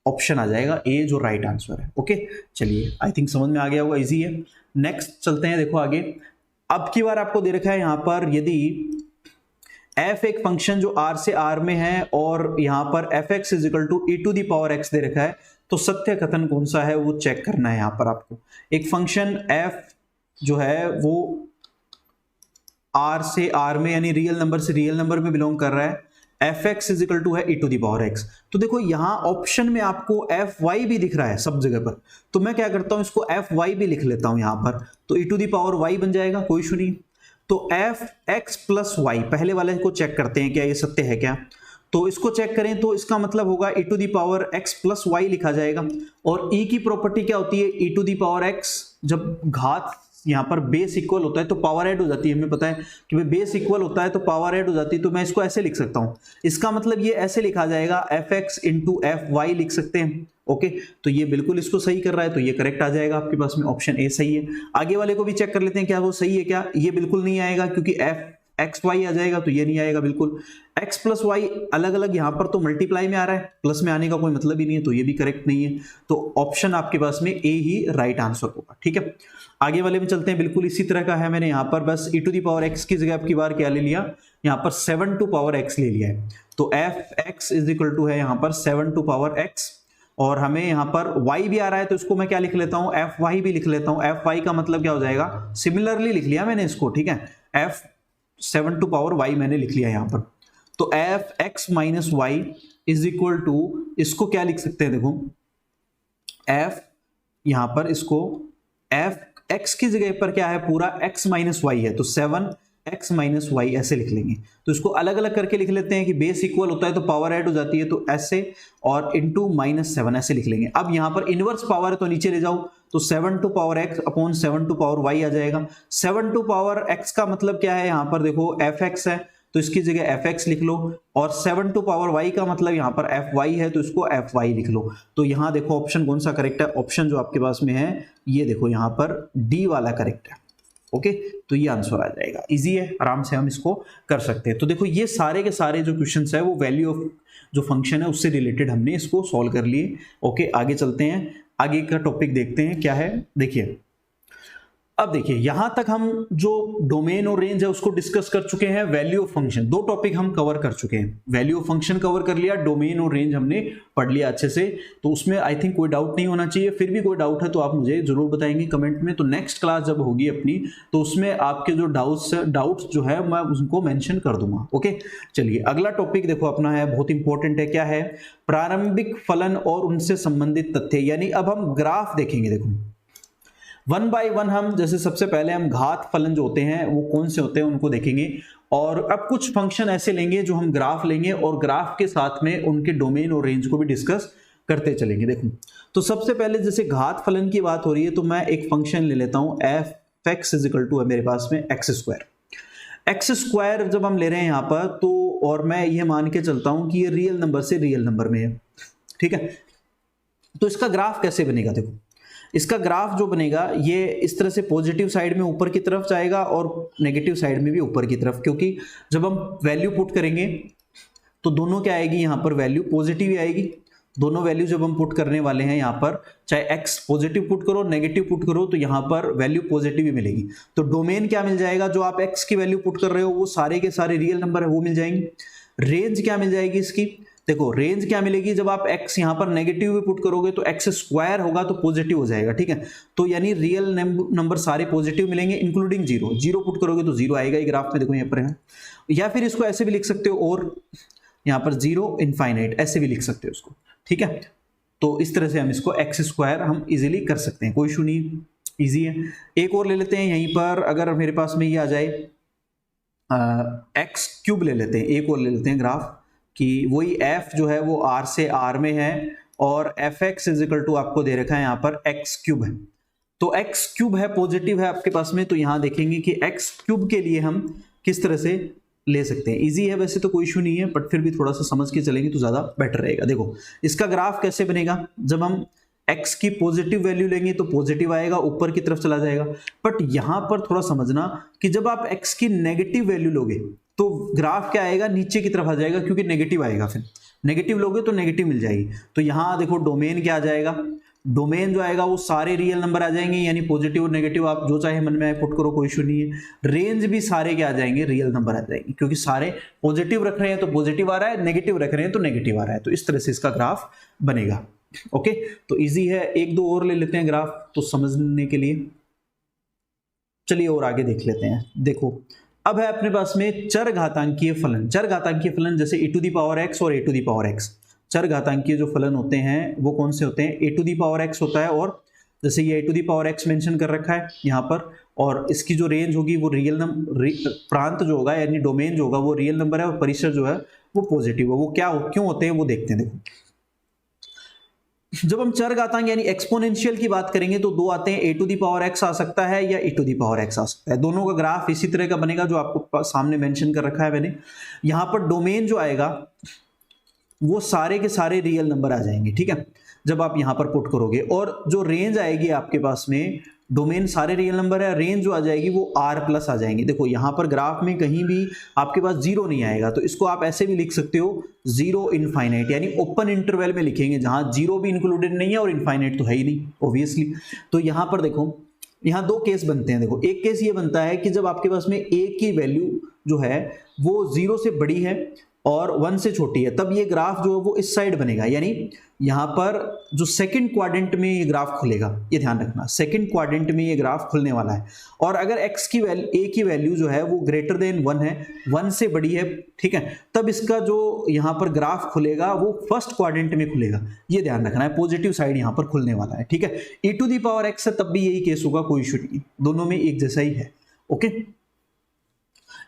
ऑप्शन आ जाएगा ए, जो राइट आंसर है। ओके, चलिए आई थिंक समझ में आ गया होगा, इजी है। नेक्स्ट चलते हैं, देखो आगे। अब की बार आपको दे रखा है यहां पर, यदि f एक फंक्शन जो r से r में है और यहां पर f x is equal to e to the power x दे रखा है, तो सत्य कथन कौन सा है वो चेक करना है। यहां पर आपको एक फंक्शन f जो है वो r से r में यानी रियल नंबर से रियल नंबर में बिलोंग कर रहा है, f x is equal to है e to the power x। तो देखो यहां ऑप्शन में आपको एफ वाई भी दिख रहा है सब जगह पर, तो मैं क्या करता हूं, इसको एफ वाई भी लिख लेता हूं यहां पर, तो e to the power y बन जाएगा, कोई इशू नहीं। तो एफ एक्स प्लस वाई, पहले वाले को चेक करते हैं क्या ये सत्य है क्या। तो इसको चेक करें तो इसका मतलब होगा e to the power x plus y लिखा जाएगा। और e की प्रॉपर्टी क्या होती है, e to the power x जब घात यहाँ पर बेस इक्वल होता है तो पावर ऐड हो जाती है। हमें पता है कि भाई बेस इक्वल होता है तो पावर ऐड हो जाती है, तो मैं इसको ऐसे लिख सकता हूँ। इसका मतलब ये ऐसे लिखा जाएगा, f x into f y लिख सकते हैं। ओके, तो ये बिल्कुल इसको सही कर रहा है, तो ये करेक्ट आ जाएगा आपके पास में, ऑप्शन ए सही है। आगे वाले को भी चेक कर लेते हैं क्या वो सही है क्या। ये बिल्कुल नहीं आएगा क्योंकि एफ एक्स वाई आ जाएगा, तो ये नहीं आएगा बिल्कुल। एक्स प्लस वाई अलग अलग यहाँ पर तो मल्टीप्लाई में आ रहा है, प्लस में आने का कोई मतलब ही नहीं है, तो ये भी करेक्ट नहीं है। तो ऑप्शन आपके पास में ए ही राइट आंसर होगा। ठीक है, आगे वाले में चलते हैं, बिल्कुल इसी तरह का है। मैंने यहाँ पर बस e to the power x की जगह आपकी बार क्या ले लिया, यहाँ पर 7 टू पावर x ले लिया है। तो f x is equal to है यहाँ पर 7 टू पावर x, और हमें यहाँ पर y भी आ रहा है तो इसको मैं क्या लिख लेता हूँ, एफ वाई भी लिख लेता हूँ। एफ वाई का मतलब क्या हो जाएगा, सिमिलरली लिख लिया मैंने इसको। ठीक है, एफ 7 टू पावर y मैंने लिख लिया यहाँ पर। तो f x minus y is equal to, इसको क्या लिख सकते हैं, देखो एफ यहाँ पर इसको एफ x की जगह पर क्या है, पूरा x माइनस वाई है, तो 7x माइनस वाई ऐसे लिख लेंगे। तो इसको अलग अलग करके लिख लेते हैं कि बेस इक्वल होता है तो पावर ऐड हो जाती है, तो ऐसे, और इंटू -7 ऐसे लिख लेंगे। अब यहाँ पर इनवर्स पावर है तो नीचे ले जाओ, तो 7 to power x upon 7 to power y आ जाएगा। 7 टू पावर x का मतलब क्या है, यहाँ पर देखो एफ एक्स है तो इसकी जगह एफ एक्स लिख लो, और 7 टू पावर y का मतलब यहाँ पर एफ वाई है तो इसको एफ वाई लिख लो। तो यहाँ देखो ऑप्शन कौन सा करेक्ट है, ऑप्शन जो आपके पास में है ये देखो यहाँ पर डी वाला करेक्ट है। ओके, तो ये आंसर आ जाएगा, इजी है, आराम से हम इसको कर सकते हैं। तो देखो ये सारे के सारे जो क्वेश्चंस है वो वैल्यू ऑफ जो फंक्शन है उससे रिलेटेड हमने इसको सॉल्व कर लिए। ओके, आगे चलते हैं, आगे का टॉपिक देखते हैं क्या है। देखिए अब देखिए यहां तक हम जो डोमेन और रेंज है उसको डिस्कस कर चुके हैं। वैल्यू ऑफ फंक्शन, दो टॉपिक हम कवर कर चुके हैं। वैल्यू ऑफ फंक्शन कवर कर लिया, डोमेन और रेंज हमने पढ़ लिया अच्छे से। तो उसमें आई थिंक कोई डाउट नहीं होना चाहिए। फिर भी कोई डाउट है तो आप मुझे जरूर बताएंगे कमेंट में। तो नेक्स्ट क्लास जब होगी अपनी, तो उसमें आपके जो डाउट्स जो है मैं उनको मेंशन कर दूंगा। ओके, चलिए अगला टॉपिक देखो अपना है, बहुत इंपॉर्टेंट है। क्या है? प्रारंभिक फलन और उनसे संबंधित तथ्य। यानी अब हम ग्राफ देखेंगे। देखो वन बाय वन हम, जैसे सबसे पहले हम घात फलन जो होते हैं वो कौन से होते हैं उनको देखेंगे। और अब कुछ फंक्शन ऐसे लेंगे जो हम ग्राफ लेंगे और ग्राफ के साथ में उनके डोमेन और रेंज को भी डिस्कस करते चलेंगे। देखो तो सबसे पहले जैसे घात फलन की बात हो रही है तो मैं एक फंक्शन ले लेता हूं, f x is equal to है मेरे पास में एक्स स्क्वायर। एक्स स्क्वायर जब हम ले रहे हैं यहाँ पर, तो और मैं ये मान के चलता हूं कि ये रियल नंबर से रियल नंबर में है। ठीक है, तो इसका ग्राफ कैसे बनेगा? देखो इसका ग्राफ जो बनेगा ये इस तरह से पॉजिटिव साइड में ऊपर की तरफ जाएगा और नेगेटिव साइड में भी ऊपर की तरफ, क्योंकि जब हम वैल्यू पुट करेंगे तो दोनों क्या आएगी, यहाँ पर वैल्यू पॉजिटिव ही आएगी। दोनों वैल्यू जब हम पुट करने वाले हैं यहाँ पर, चाहे x पॉजिटिव पुट करो नेगेटिव पुट करो, तो यहाँ पर वैल्यू पॉजिटिव ही मिलेगी। तो डोमेन क्या मिल जाएगा, जो आप x की वैल्यू पुट कर रहे हो वो सारे के सारे रियल नंबर है वो मिल जाएंगे। रेंज क्या मिल जाएगी इसकी? देखो रेंज क्या मिलेगी, जब आप x यहां पर नेगेटिव भी पुट करोगे तो x स्क्वायर होगा तो पॉजिटिव हो जाएगा। ठीक है, तो यानी रियल नंबर सारे पॉजिटिव मिलेंगे इंक्लूडिंग जीरो। जीरो पुट करोगे तो जीरो आएगा, ये ग्राफ में देखो यहाँ पर है। या फिर इसको ऐसे भी लिख सकते हो, और यहाँ पर जीरो इनफाइनाइट ऐसे भी लिख सकते हो उसको। ठीक है, तो इस तरह से हम इसको एक्स स्क्वायर हम इजीली कर सकते हैं, कोई इशू नहीं, इजी है। एक और ले लेते हैं यहीं पर, अगर मेरे पास में ये आ जाए एक्स क्यूब ले लेते हैं, एक और ले लेते हैं ग्राफ कि वही f जो है वो r से r में है और f x is equal to आपको दे रखा है यहाँ पर एक्स क्यूब है। तो एक्स क्यूब है, पॉजिटिव है आपके पास में, तो यहाँ देखेंगे कि एक्स क्यूब के लिए हम किस तरह से ले सकते हैं। इजी है वैसे तो कोई इशू नहीं है, बट फिर भी थोड़ा सा समझ के चलेंगे तो ज्यादा बेटर रहेगा। देखो इसका ग्राफ कैसे बनेगा, जब हम x की पॉजिटिव वैल्यू लेंगे तो पॉजिटिव आएगा, ऊपर की तरफ चला जाएगा। बट यहां पर थोड़ा समझना कि जब आप x की नेगेटिव वैल्यू लोगे तो ग्राफ क्या आएगा, नीचे की तरफ आ जाएगा, क्योंकि नेगेटिव आएगा। फिर नेगेटिव लोगे तो नेगेटिव मिल जाएगी। तो यहां देखो डोमेन क्या आ जाएगा, डोमेन जो आएगा वो सारे रियल नंबर आ जाएंगे, यानी पॉजिटिव और नेगेटिव आप जो चाहे मन में आए पुट करो, कोई इशू नहीं है। रेंज भी सारे क्या आ जाएंगे, रियल नंबर आ जाएंगे, क्योंकि सारे पॉजिटिव रख रहे हैं तो पॉजिटिव आ रहा है, नेगेटिव रख रहे हैं तो नेगेटिव आ रहा है। तो इस तरह से इसका ग्राफ बनेगा। ओके, तो इजी है। एक दो और ले लेते हैं ग्राफ तो समझने के लिए, चलिए और आगे देख लेते हैं। देखो अब है अपने पास में चर घातांकीय फलन। चर घातांकीय फलन जैसे e to the power x और a to the power x। चर घातांकीय जो फलन होते हैं वो कौन से होते हैं, a to the power x होता है, और जैसे ये a to the power x mention कर रखा है यहाँ पर, और इसकी जो रेंज होगी वो रियल नंबर, प्रांत जो होगा यानी डोमेन जो होगा वो रियल नंबर है, और परिसर जो है वो पॉजिटिव है। वो क्या क्यों होते हैं वो देखते हैं। देखो जब हम चर घातांक यानी एक्सपोनेंशियल की बात करेंगे तो दो आते हैं, a to the power x आ सकता है या e to the power x आ सकता है। दोनों का ग्राफ इसी तरह का बनेगा जो आपको सामने मेंशन कर रखा है मैंने। यहां पर डोमेन जो आएगा वो सारे के सारे रियल नंबर आ जाएंगे। ठीक है, जब आप यहां पर पुट करोगे, और जो रेंज आएगी आपके पास में, डोमेन सारे रियल नंबर है, रेंज जो आ जाएगी वो r प्लस आ जाएंगे। देखो यहां पर ग्राफ में कहीं भी आपके पास जीरो नहीं आएगा, तो इसको आप ऐसे भी लिख सकते हो, जीरो इनफाइनाइट, यानी ओपन इंटरवल में लिखेंगे जहां जीरो भी इंक्लूडेड नहीं है और इनफाइनाइट तो है ही नहीं ऑब्वियसली। तो यहां पर देखो यहां दो केस बनते हैं। देखो एक केस ये बनता है कि जब आपके पास में a की वैल्यू जो है वो जीरो से बड़ी है और 1 से छोटी है, तब ये ग्राफ जो है वो इस साइड बनेगा, यानी यहां पर जो सेकंड क्वाड्रेंट में ये ग्राफ खुलेगा, ये ध्यान रखना, सेकंड क्वाड्रेंट में ये ग्राफ खुलने वाला है। और अगर x की वैल्यू, a की वैल्यू जो है वो ग्रेटर देन 1 है, 1 से बड़ी है, ठीक है, तब इसका जो यहां पर ग्राफ खुलेगा वो फर्स्ट क्वाड्रेंट में खुलेगा। ये ध्यान रखना है, पॉजिटिव साइड यहां पर खुलने वाला है। ठीक है, e to the power x है तब भी यही केस होगा, कोई इशू नहीं, दोनों में एक जैसा ही है। ओके,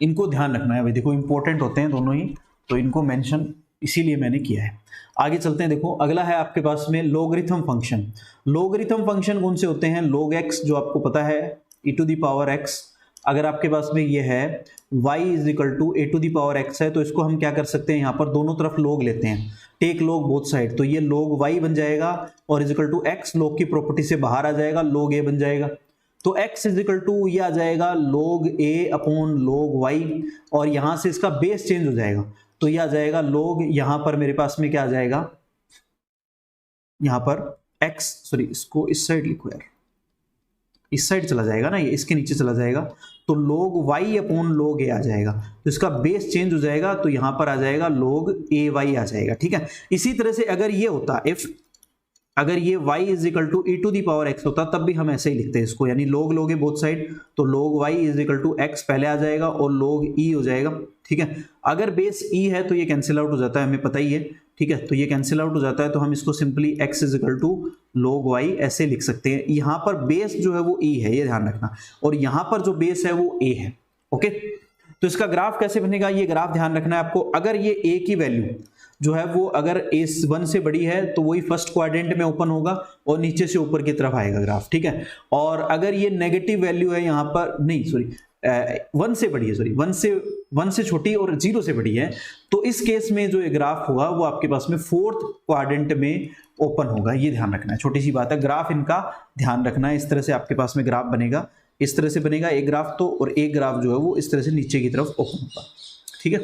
इनको ध्यान रखना है भाई, देखो इंपॉर्टेंट होते हैं दोनों ही, तो इनको मेंशन इसीलिए मैंने किया है। आगे चलते हैं। देखो अगला है आपके पास में लॉगरिथम फंक्शन। लॉगरिथम फंक्शन कौन से होते हैं, log x जो आपको पता है e to the power x, अगर आपके पास में ये है y is equal to a to the power x है, तो इसको हम क्या कर सकते हैं, यहाँ पर दोनों तरफ log लेते हैं, टेक log बोथ साइड, तो ये log y बन जाएगा और is equal to x, log की प्रॉपर्टी से बाहर आ जाएगा, log a बन जाएगा। तो x इज इक्वल टू ये आ जाएगा log a upon log y, और यहां से इसका बेस चेंज हो जाएगा, तो ये आ जाएगा log, यहां पर मेरे पास में क्या आ जाएगा, यहां पर x, सॉरी इसको इस साइड लिखो यार, इस साइड चला जाएगा ना, ये इसके नीचे चला जाएगा, तो log y upon log a आ जाएगा, तो इसका बेस चेंज हो जाएगा, तो यहां पर आ जाएगा log ay आ जाएगा। ठीक है, इसी तरह से अगर ये होता, इफ अगर ये y is equal to e to the power x होता, तब भी हम ऐसे ही लिखते हैं इसको, यानी log लोगे बोथ साइड, तो log y is equal to x पहले आ जाएगा और log e हो जाएगा। ठीक है, अगर बेस e है तो ये कैंसिल आउट हो जाता है, हमें पता ही है। ठीक है, तो ये कैंसिल आउट हो जाता है, तो हम इसको simply x is equal to log y ऐसे लिख सकते हैं। यहाँ पर बेस जो है वो e है, ये ध्यान रखना, और यहाँ पर जो बेस है वो a है। ओके, तो इसका ग्राफ कैसे बनेगा, ये ग्राफ ध्यान रखना है आपको। अगर ये a की वैल्यू जो है वो अगर A1 से बड़ी है तो वही फर्स्ट क्वाड्रेंट में ओपन होगा और नीचे से ऊपर की तरफ आएगा ग्राफ। ठीक है, और अगर ये नेगेटिव वैल्यू है यहाँ पर, नहीं सॉरी 1 से बड़ी है, सॉरी 1 से छोटी और 0 से बड़ी है, तो इस केस में जो ये ग्राफ होगा वो आपके पास में फोर्थ क्वाड्रेंट में ओपन होगा। ये ध्यान रखना है, छोटी सी बात है, ग्राफ इनका ध्यान रखना है। इस तरह से आपके पास में ग्राफ बनेगा, इस तरह से बनेगा एक ग्राफ तो, और एक ग्राफ जो है वो इस तरह से नीचे की तरफ ओपन होगा। ठीक है,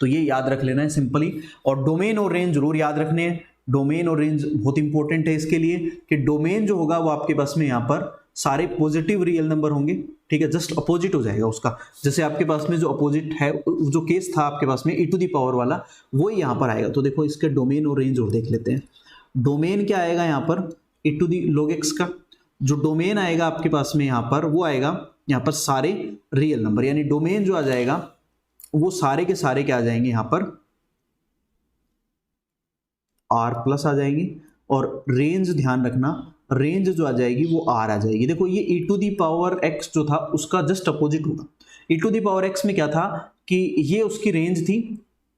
तो ये याद रख लेना है सिंपली, और डोमेन और रेंज जरूर याद रखने हैं। डोमेन और रेंज बहुत इंपॉर्टेंट है इसके लिए कि डोमेन जो होगा वो आपके पास में यहाँ पर सारे पॉजिटिव रियल नंबर होंगे। ठीक है, जस्ट अपोजिट हो जाएगा उसका, जैसे आपके पास में जो अपोजिट है, जो केस था आपके पास में e टू दी पावर वाला, वो यहाँ पर आएगा। तो देखो इसके डोमेन और रेंज और देख लेते हैं। डोमेन क्या आएगा यहाँ पर, e to the log x का जो डोमेन आएगा आपके पास में यहाँ पर, वो आएगा यहाँ पर सारे रियल नंबर, यानी डोमेन जो आ जाएगा वो सारे के सारे क्या आ जाएंगे यहाँ पर r प्लस आ जाएंगे, और रेंज ध्यान रखना, रेंज जो आ जाएगी वो r आ जाएगी। देखो ये e to the power x जो था उसका जस्ट अपोजिट होगा। e to the power x में क्या था कि ये उसकी रेंज थी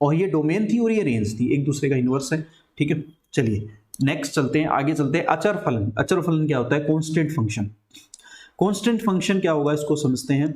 और ये डोमेन थी और ये रेंज थी, एक दूसरे का इन्वर्स है। ठीक है, चलिए नेक्स्ट चलते हैं, आगे चलते हैं। अचर फलन, अचर फलन क्या होता है, कॉन्स्टेंट फंक्शन। कॉन्स्टेंट फंक्शन क्या होगा इसको समझते हैं।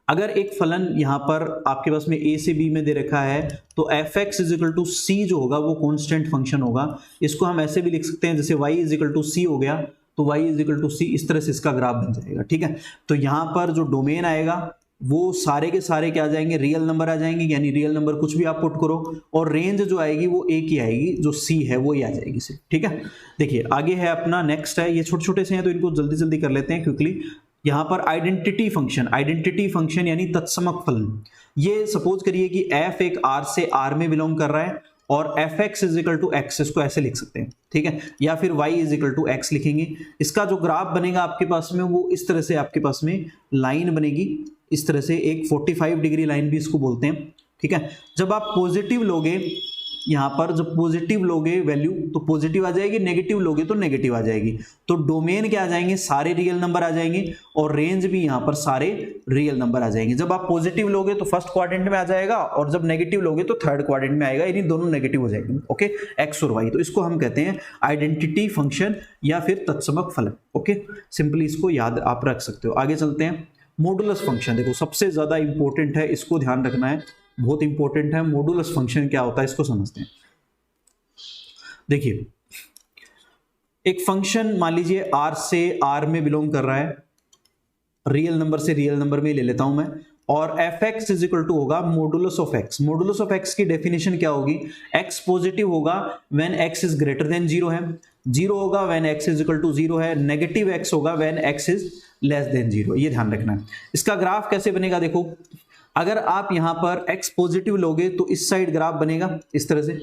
अगर एक फलन यहाँ पर आपके पास में a से b में दे रखा है, तो f x is equal to c जो होगा वो कॉन्स्टेंट फंक्शन होगा। इसको हम ऐसे भी लिख सकते हैं, जैसे y इज इक्वल टू सी हो गया, तो y इज इक्वल टू सी, इस तरह से इसका ग्राफ बन जाएगा। ठीक है, तो यहाँ पर जो डोमेन आएगा वो सारे के सारे क्या आ जाएंगे, रियल नंबर आ जाएंगे, यानी रियल नंबर कुछ भी आप पुट करो, और रेंज जो आएगी वो a की आएगी, जो c है वो ही आ जाएगी सिर्फ। ठीक है, देखिए आगे है अपना नेक्स्ट है, ये छोटे छोटे से हैं तो इनको जल्दी जल्दी कर लेते हैं क्विकली। यहाँ पर आइडेंटिटी फंक्शन, आइडेंटिटी फंक्शन यानी तत्समक फलन। ये सपोज करिए कि f एक r से r में बिलोंग कर रहा है और f x is equal to x, इसको ऐसे लिख सकते हैं। ठीक है, या फिर y is equal to x लिखेंगे। इसका जो ग्राफ बनेगा आपके पास में वो इस तरह से आपके पास में लाइन बनेगी, इस तरह से एक 45 डिग्री लाइन भी इसको बोलते हैं। ठीक है, जब आप पॉजिटिव लोगे यहाँ पर, जब पॉजिटिव लोगे वैल्यू तो पॉजिटिव आ जाएगी, नेगेटिव लोगे तो नेगेटिव आ जाएगी। तो डोमेन क्या आ जाएंगे, सारे रियल नंबर आ जाएंगे, और रेंज भी यहाँ पर सारे रियल नंबर आ जाएंगे। जब आप पॉजिटिव लोगे तो फर्स्ट क्वाड्रेंट में आ जाएगा, और जब नेगेटिव लोगे तो थर्ड क्वाड्रेंट में आएगा, यानी दोनों नेगेटिव हो जाएंगे। ओके, एक्स और वाई, तो इसको हम कहते हैं आइडेंटिटी फंक्शन या फिर तत्समक फलन। ओके, सिंपली इसको याद आप रख सकते हो। आगे चलते हैं, मॉडुलस फंक्शन। देखो सबसे ज्यादा इंपॉर्टेंट है, इसको ध्यान रखना है, बहुत इंपॉर्टेंट है। मॉडुलस फंक्शन क्या होता है इसको समझते हैं। देखिए एक फंक्शन मान लीजिए r से r में बिलोंग कर रहा है, रियल नंबर से रियल नंबर में ले लेता हूं मैं, और f x is equal to होगा modulus of x. Modulus of x की डेफिनेशन क्या होगी, x पॉजिटिव होगा when x is greater than 0 है, 0 होगा when x is equal to 0 है, नेगेटिव x होगा when x is less than 0। ये ध्यान रखना है। इसका ग्राफ कैसे बनेगा, देखो अगर आप यहां पर x पॉजिटिव लोगे तो इस साइड ग्राफ बनेगा इस तरह से।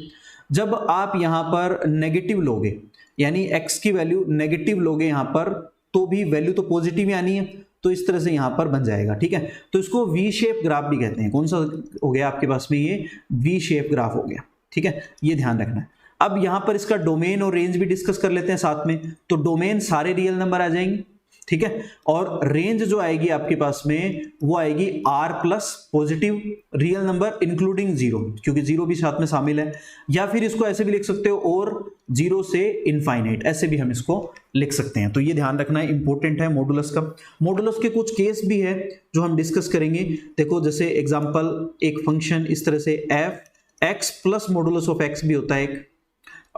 जब आप यहां पर नेगेटिव लोगे, यानी x की वैल्यू नेगेटिव लोगे यहां पर, तो भी वैल्यू तो पॉजिटिव ही आनी है, तो इस तरह से यहां पर बन जाएगा। ठीक है, तो इसको वी शेप ग्राफ भी कहते हैं। कौन सा हो गया आपके पास में, ये वी शेप ग्राफ हो गया। ठीक है, ये ध्यान रखना है। अब यहां पर इसका डोमेन और रेंज भी डिस्कस कर लेते हैं साथ में। तो डोमेन सारे रियल नंबर आ जाएंगे, ठीक है, और रेंज जो आएगी आपके पास में वो आएगी r plus positive real number including 0, क्योंकि 0 भी साथ में शामिल है। या फिर इसको ऐसे भी लिख सकते हो, और 0 से इनफाइनाइट, ऐसे भी हम इसको लिख सकते हैं। तो ये ध्यान रखना है, इंपॉर्टेंट है मॉडुलस का। मॉडुलस के कुछ केस भी है जो हम डिस्कस करेंगे। देखो जैसे एग्जाम्पल, एक फंक्शन इस तरह से f x plus modulus of x भी होता है एक,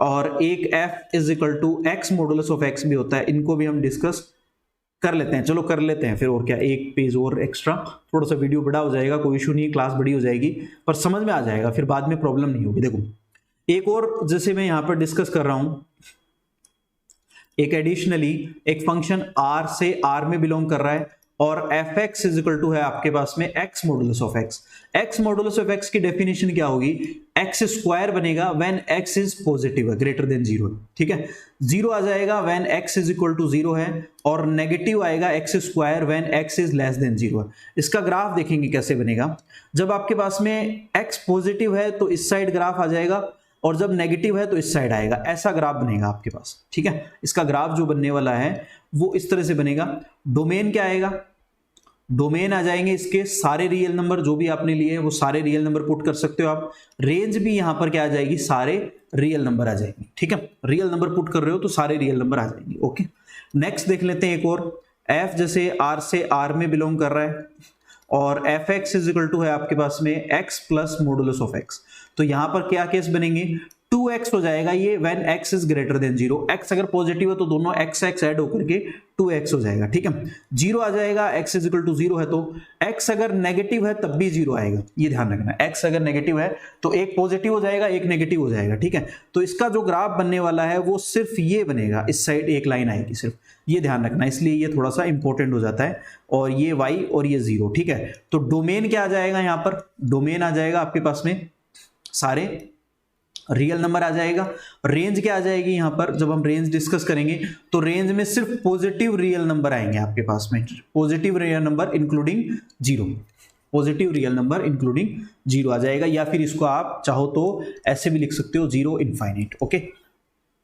और एक f is equal to x modulus of x भी होता है। इनको भी हम डिस्कस कर लेते हैं। चलो कर लेते हैं फिर, और क्या, एक पेज और एक्स्ट्रा, थोड़ा सा वीडियो बड़ा हो जाएगा, कोई इशू नहीं, क्लास बड़ी हो जाएगी, पर समझ में आ जाएगा, फिर बाद में प्रॉब्लम नहीं होगी। देखो एक और जैसे मैं यहाँ पर डिस्कस कर रहा हूँ, एक एडिशनली एक फंक्शन r से r में बिलोंग कर रहा है और fx इज इक्वल टू है आपके पास में x modulus of x। x modulus of x की डेफिनेशन क्या होगी, x स्क्वायर बनेगा व्हेन x इज पॉजिटिव है, ग्रेटर देन 0, ठीक है। 0 आ जाएगा when x is equal to 0 है और नेगेटिव आएगा x square when x is less than 0 है। इसका ग्राफ देखेंगे कैसे बनेगा। जब आपके पास में x पॉजिटिव है तो इस साइड ग्राफ आ जाएगा और जब नेगेटिव है तो इस साइड आएगा, ऐसा ग्राफ बनेगा आपके पास, ठीक है। इसका ग्राफ जो बनने वाला है वो इस तरह से बनेगा। डोमेन क्या आएगा, डोमेन आ जाएंगे इसके सारे रियल नंबर जो भी आपने लिए वो सारे रियल नंबर पुट कर सकते हो आप। रेंज भी यहां पर क्या आ जाएगी, सारे रियल नंबर आ जाएंगे, ठीक है। रियल नंबर पुट कर रहे हो तो सारे रियल नंबर आ जाएंगे, ओके। नेक्स्ट देख लेते हैं एक और। f जैसे r से r में बिलोंग कर रहा है और fx इज इक्वल टू है आपके पास में x plus modulus of x। तो यहां पर क्या केस बनेंगे, 2x हो जाएगा ये when x is greater than 0। x अगर पॉजिटिव है तो दोनों x ऐड होकर के 2x हो जाएगा, ठीक है। 0 आ जाएगा, x इज इक्वल टू 0 है तो x अगर नेगेटिव है तब भी 0 आएगा, ये ध्यान रखना। x अगर नेगेटिव है तो एक पॉजिटिव हो जाएगा एक नेगेटिव हो जाएगा, ठीक है। तो इसका जो ग्राफ बनने वाला है वो सिर्फ ये बनेगा, इस साइड एक लाइन आएगी सिर्फ, ये ध्यान रखना, इसलिए ये थोड़ा सा इंपॉर्टेंट हो जाता है। और ये y और ये 0, ठीक है। तो डोमेन क्या आ जाएगा, यहाँ पर डोमेन आ जाएगा आपके पास में सारे रियल नंबर आ जाएगा। रेंज क्या आ जाएगी, यहां पर जब हम रेंज डिस्कस करेंगे तो रेंज में सिर्फ पॉजिटिव रियल नंबर आएंगे आपके पास में, positive real number including 0, positive real number including 0 आ जाएगा। या फिर इसको आप चाहो तो ऐसे भी लिख सकते हो 0 इनफाइनाइट, ओके,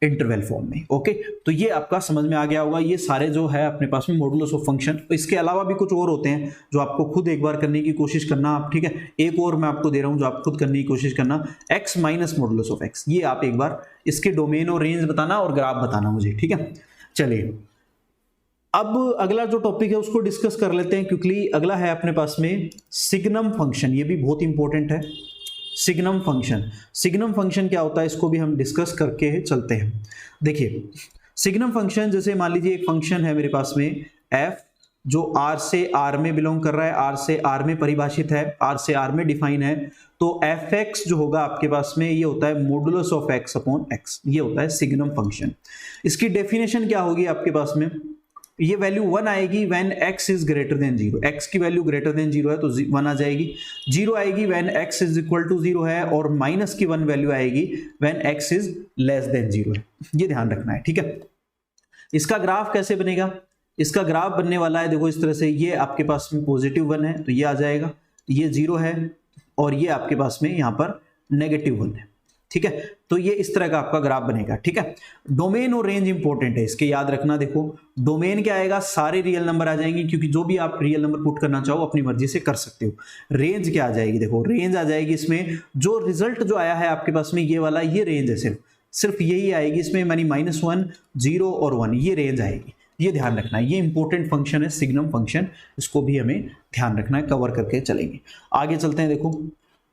इंटरवल फॉर्म में, ओके। तो ये आपका समझ में आ गया होगा, ये सारे जो है अपने पास में मॉडुलस ऑफ फंक्शन। इसके अलावा भी कुछ और होते हैं जो आपको खुद एक बार करने की कोशिश करना आप, ठीक है। एक और मैं आपको दे रहा हूं जो आप खुद करने की कोशिश करना, x minus modulus of x। ये आप एक बार इसके डोमेन और रेंज बताना और ग्राफ बताना मुझे, ठीक है। चलिए अब अगला जो टॉपिक है उसको डिस्कस कर लेते हैं क्विकली। अगला है अपने पास में सिग्नम फंक्शन, ये भी बहुत इंपॉर्टेंट है। सिग्नम फंक्शन, सिग्नम फंक्शन क्या होता है इसको भी हम डिस्कस करके चलते हैं। देखिए सिग्नम फंक्शन, जैसे मान लीजिए एक फंक्शन है मेरे पास में f जो r से r में बिलोंग कर रहा है, r से r में परिभाषित है, r से r में डिफाइन है। तो fx जो होगा आपके पास में ये होता है modulus of x upon x, ये होता है सिग्नम फंक्शन। इसकी डेफिनेशन क्या होगी आपके पास में, ये वैल्यू 1 आएगी when x is greater than 0। x की वैल्यू ग्रेटर देन 0 है तो 1 आ जाएगी। 0 आएगी when x is equal to 0 है और माइनस की 1 वैल्यू आएगी when x is less than 0 है, ये ध्यान रखना है, ठीक है। इसका ग्राफ कैसे बनेगा, इसका ग्राफ बनने वाला है देखो इस तरह से, ये आपके पास में पॉजिटिव 1 है तो ये आ जाएगा, ये 0 है और ये आपके पास में यहाँ पर नेगेटिव 1 है, ठीक है। तो ये इस तरह का आपका ग्राफ बनेगा, ठीक है। डोमेन और रेंज इंपॉर्टेंट है, इसके याद रखना। देखो डोमेन क्या आएगा, सारे रियल नंबर आ जाएंगे क्योंकि जो भी आप रियल नंबर पुट करना चाहो अपनी मर्जी से कर सकते हो। रेंज क्या आ जाएगी, देखो रेंज आ जाएगी इसमें जो रिजल्ट जो आया है आपके पास में ये वाला, ये रेंज है, सिर्फ यही आएगी इसमें, यानी -1, 0 और 1, ये रेंज आएगी, ये ध्यान रखना है। ये इंपॉर्टेंट फंक्शन है सिग्नम फंक्शन, इसको भी हमें ध्यान रखना है, कवर करके चलेंगे। आगे चलते हैं। देखो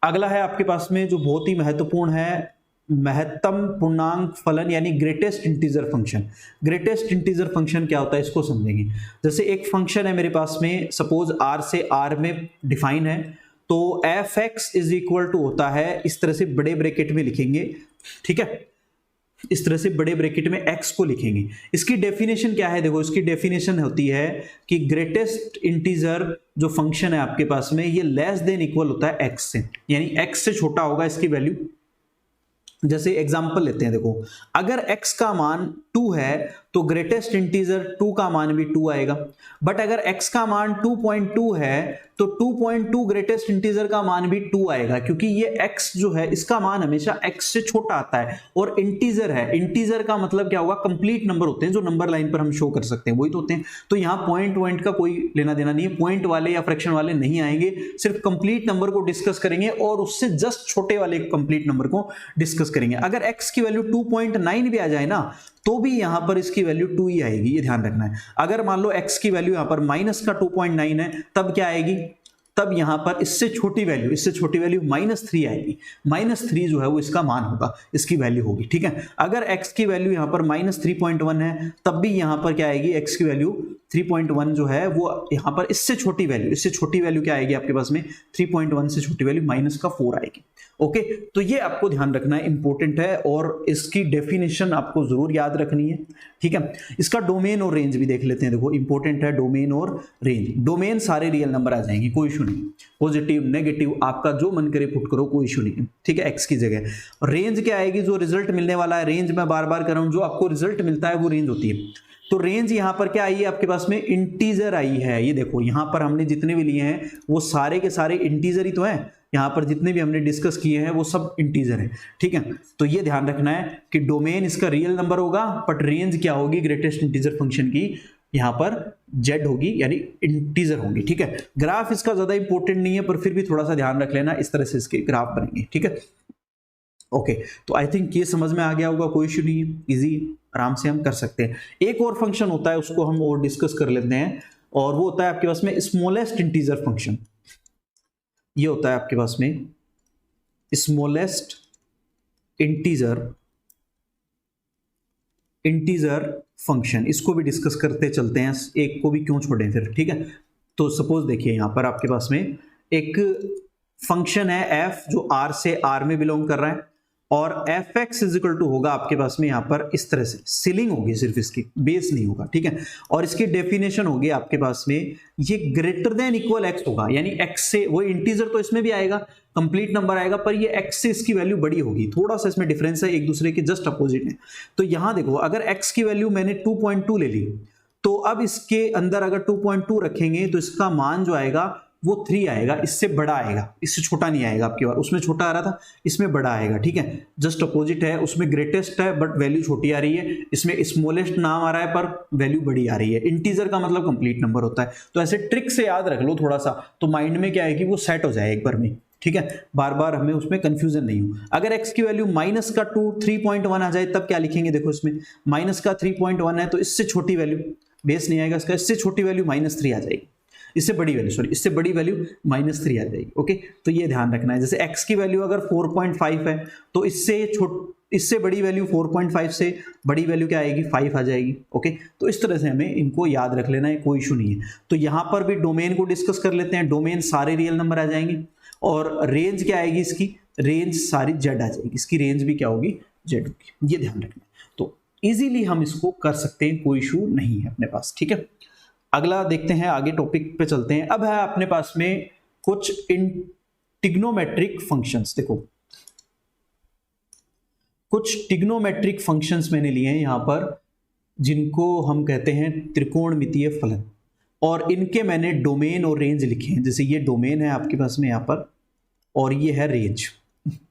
अगला है आपके पास में जो बहुत ही महत्वपूर्ण है, महत्तम पूर्णांक फलन यानी greatest integer function. Greatest integer function क्या होता है इसको समझेंगे। जैसे एक फंक्शन है मेरे पास में, सपोज r से r में डिफाइन है, तो f(x) इज इक्वल टू होता है, इस तरह से बड़े ब्रैकेट में लिखेंगे, ठीक है, इस तरह से बड़े ब्रैकेट में x को लिखेंगे। इसकी डेफिनेशन क्या है, देखो इसकी डेफिनेशन होती है कि ग्रेटेस्ट इंटीजर जो फंक्शन है आपके पास में ये लेस देन इक्वल होता है x से, यानी x से छोटा होगा इसकी वैल्यू। जैसे एग्जांपल लेते हैं, देखो अगर x का मान 2 है तो ग्रेटेस्ट इंटीजर 2 का मान भी 2 आएगा, बट अगर x का मान 2.2 है तो 2.2 ग्रेटेस्ट इंटीजर का मान भी 2 आएगा, क्योंकि ये x जो है इसका मान हमेशा x से छोटा आता है। और इंटीजर है, इंटीजर का मतलब क्या होगा, कंप्लीट नंबर होते हैं जो नंबर लाइन पर हम शो कर सकते हैं, वही तो होते हैं। तो यहाँ पॉइंट का कोई लेना देना नहीं है, पॉइंट वाले या फ्रैक्शन वाले नहीं आएंगे, सिर्फ कंप्लीट नंबर को डिस्कस करेंगे और उससे जस्ट छोटे वाले कंप्लीट नंबर को डिस्कस करेंगे। अगर x की वैल्यू 2.9 भी आ जाए ना तो भी यहां पर इसकी वैल्यू 2 ही आएगी, ये ध्यान रखना है। अगर मान लो x की वैल्यू यहां पर माइनस का 2.9 है तब क्या आएगी, तब यहां पर इससे छोटी वैल्यू -3 आएगी। -3 जो है वो इसका मान होगा, इसकी वैल्यू होगी, ठीक है। अगर x की वैल्यू यहां पर -3.1 है तब भी यहां पर क्या आएगी, x की वैल्यू 3.1 जो है वो यहाँ पर इससे छोटी वैल्यू क्या आएगी आपके पास में, 3.1 से छोटी वैल्यू माइनस का 4 आएगी। ओके, तो ये आपको ध्यान रखना है, इंपॉर्टेंट है, और इसकी डेफिनेशन आपको जरूर याद रखनी है। ठीक है, इसका डोमेन और रेंज भी देख लेते हैं। देखो इंपॉर्टेंट है डोमेन और रेंज। डोमेन सारे रियल नंबर आ जाएंगे, कोई इशू नहीं, पॉजिटिव नेगेटिव आपका जो मन करे पुट करो, कोई इशू नहीं है। ठीक है, एक्स की जगह। रेंज क्या आएगी, जो रिजल्ट मिलने वाला है। रेंज मैं बार बार कर रहा हूं, जो आपको रिजल्ट मिलता है वो रेंज होती है। तो रेंज यहां पर क्या आई है आपके पास में, इंटीजर आई है। ये देखो यहां पर हमने जितने भी लिए हैं वो सारे के सारे इंटीजर ही तो हैं। यहां पर जितने भी हमने डिस्कस किए हैं वो सब इंटीजर हैं। ठीक है, तो ये ध्यान रखना है कि डोमेन इसका रियल नंबर होगा, बट रेंज क्या होगी, ग्रेटेस्ट इंटीजर फंक्शन की यहां पर जेड होगी, यानी इंटीजर होंगी। ठीक है, ग्राफ इसका ज्यादा इंपॉर्टेंट नहीं है, पर फिर भी थोड़ा सा ध्यान रख लेना, इस तरह से इसके ग्राफ बनेंगे। ठीक है, ओके, तो आई थिंक ये समझ में आ गया होगा, कोई इशू नहीं है, इजी, आराम से हम कर सकते हैं। एक और फंक्शन होता है, उसको हम और डिस्कस कर लेते हैं, और वो होता है आपके पास में स्मॉलेस्ट इंटीजर फंक्शन। ये होता है आपके पास में स्मॉलेस्ट इंटीजर फंक्शन। इसको भी डिस्कस करते चलते हैं, एक को भी क्यों छोड़ें फिर। ठीक है, तो सपोज देखिए यहां पर आपके पास में एक फंक्शन है f, जो r से r में बिलोंग कर रहा है, और f x is equal to होगा आपके पास में यहाँ पर इस तरह से, सीलिंग होगी सिर्फ इसकी, बेस नहीं होगा। ठीक है, और इसकी डेफिनेशन होगी आपके पास में, ये ग्रेटर देन इक्वल एक्स होगा, यानी एक्स से, वो इंटीजर तो इसमें भी आएगा, कंप्लीट नंबर आएगा, पर ये एक्स से इसकी वैल्यू बड़ी होगी। थोड़ा सा इसमें डिफरेंस है, एक दूसरे के जस्ट अपोजिट है। तो यहां देखो, अगर एक्स की वैल्यू मैंने 2.2 ले ली, तो अब इसके अंदर अगर 2.2 रखेंगे तो इसका मान जो आएगा वो 3 आएगा, इससे बड़ा आएगा, इससे छोटा नहीं आएगा आपकी बार। उसमें छोटा आ रहा था, इसमें बड़ा आएगा। ठीक है, जस्ट अपोजिट है, उसमें ग्रेटेस्ट है बट वैल्यू छोटी आ रही है, इसमें स्मॉलेस्ट नाम आ रहा है पर वैल्यू बड़ी आ रही है। इंटीजर का मतलब कंप्लीट नंबर होता है। तो ऐसे ट्रिक से याद रख लो थोड़ा सा, तो माइंड में क्या है कि वो सेट हो जाए एक बार में। ठीक है, बार बार हमें उसमें कंफ्यूजन नहीं हो। अगर x की वैल्यू माइनस का 3.1 आ जाए, तब क्या लिखेंगे, देखो इसमें माइनस का 3.1 है, तो इससे छोटी वैल्यू, बेस नहीं आएगा इसका, इससे छोटी वैल्यू -3 आ जाएगी, इससे बड़ी वैल्यू, सॉरी, इससे बड़ी वैल्यू -3 आ जाएगी। ओके, तो ये ध्यान रखना है। जैसे x की वैल्यू अगर 4.5 है, तो इससे बड़ी वैल्यू 4.5 से बड़ी वैल्यू क्या आएगी, 5 आ जाएगी। ओके, तो इस तरह से हमें इनको याद रख लेना है, कोई इशू नहीं है। तो यहां पर भी डोमेन को डिस्कस कर लेते हैं। डोमेन सारे रियल नंबर आ जाएंगे, और रेंज क्या आएगी इसकी, रेंज सारी जेड आ जाएगी, इसकी रेंज भी क्या होगी, जेड होगी। ये ध्यान रखना है। तो इजीली हम इसको कर सकते हैं, कोई इशू नहीं है अपने पास। ठीक है, अगला देखते हैं, आगे टॉपिक पे चलते हैं। अब है अपने पास में कुछ ट्रिग्नोमेट्रिक फंक्शंस। देखो कुछ ट्रिग्नोमेट्रिक फंक्शंस मैंने लिए हैं यहां पर, जिनको हम कहते हैं त्रिकोणमितीय फलन, और इनके मैंने डोमेन और रेंज लिखे हैं। जैसे ये डोमेन है आपके पास में यहाँ पर, और ये है रेंज।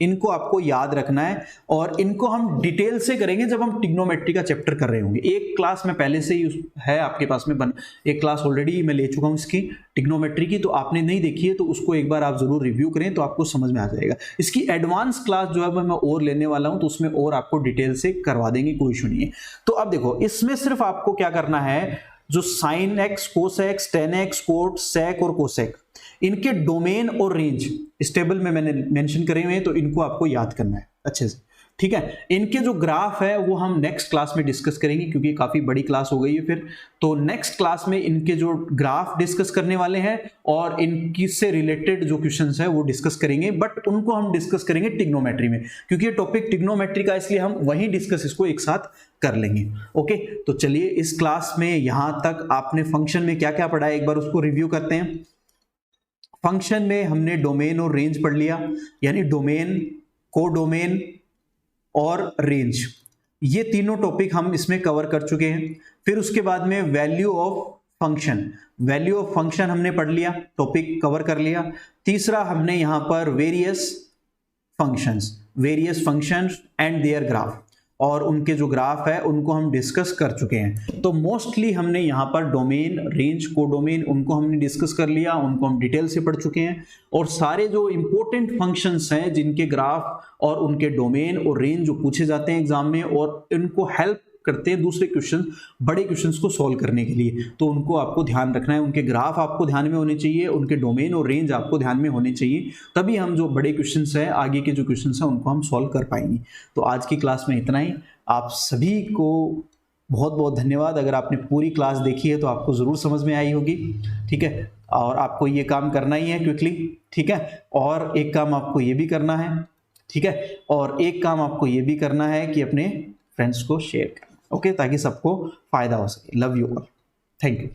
इनको आपको याद रखना है, और इनको हम डिटेल से करेंगे जब हम ट्रिग्नोमेट्री का चैप्टर कर रहे होंगे। एक क्लास में पहले से ही है आपके पास में एक क्लास ऑलरेडी मैं ले चुका हूं इसकी ट्रिग्नोमेट्री की, तो आपने नहीं देखी है तो उसको एक बार आप जरूर रिव्यू करें, तो आपको समझ में आ जाएगा। इसकी एडवांस क्लास जो है मैं और लेने वाला हूं, तो उसमें और आपको डिटेल से करवा देंगे, कोई इशू नहीं है। तो अब देखो, इसमें सिर्फ आपको क्या करना है, जो sine x, cos x, tan x, cot, sec और कोसेक, इनके डोमेन और रेंज इस टेबल में मैंने मेंशन करे हुए हैं, तो इनको आपको याद करना है अच्छे से। ठीक है, इनके जो ग्राफ है वो हम नेक्स्ट क्लास में डिस्कस करेंगे, क्योंकि काफी बड़ी क्लास हो गई है फिर। तो नेक्स्ट क्लास में इनके जो ग्राफ डिस्कस करने वाले हैं, और इनकी से रिलेटेड जो क्वेश्चंस है वो डिस्कस करेंगे, बट उनको हम डिस्कस करेंगे ट्रिग्नोमेट्री में, क्योंकि ये टॉपिक ट्रिग्नोमेट्री का, इसलिए हम वहीं डिस्कस इसको एक साथ कर लेंगे। ओके, तो चलिए इस क्लास में यहां तक आपने फंक्शन में क्या क्या पढ़ा है एक बार उसको रिव्यू करते हैं। फंक्शन में हमने डोमेन और रेंज पढ़ लिया, यानी डोमेन, कोडोमेन और रेंज, ये तीनों टॉपिक हम इसमें कवर कर चुके हैं। फिर उसके बाद में वैल्यू ऑफ फंक्शन हमने पढ़ लिया, टॉपिक कवर कर लिया। तीसरा हमने यहां पर various functions and their graph, और उनके जो ग्राफ है उनको हम डिस्कस कर चुके हैं। तो मोस्टली हमने यहाँ पर डोमेन, रेंज, कोडोमेन, उनको हमने डिस्कस कर लिया, उनको हम डिटेल से पढ़ चुके हैं। और सारे जो इंपॉर्टेंट फंक्शंस हैं जिनके ग्राफ और उनके डोमेन और रेंज जो पूछे जाते हैं एग्जाम में, और इनको हेल्प करते हैं दूसरे क्वेश्चन, बड़े क्वेश्चंस को सॉल्व करने के लिए, तो उनको आपको ध्यान रखना है। उनके ग्राफ आपको ध्यान में होने चाहिए, उनके डोमेन और रेंज आपको ध्यान में होने चाहिए, तभी हम जो बड़े क्वेश्चंस हैं, आगे के जो क्वेश्चंस हैं, उनको हम सॉल्व कर पाएंगे। तो आज की क्लास में इतना ही। आप सभी को बहुत बहुत धन्यवाद। अगर आपने पूरी क्लास देखी है तो आपको ज़रूर समझ में आई होगी, ठीक है। और आपको ये काम करना ही है क्विकली, ठीक है। और एक काम आपको ये भी करना है, ठीक है। और एक काम आपको ये भी करना है कि अपने फ्रेंड्स को शेयर करना, ओके, ताकि सबको फायदा हो सके। Love you all, thank you.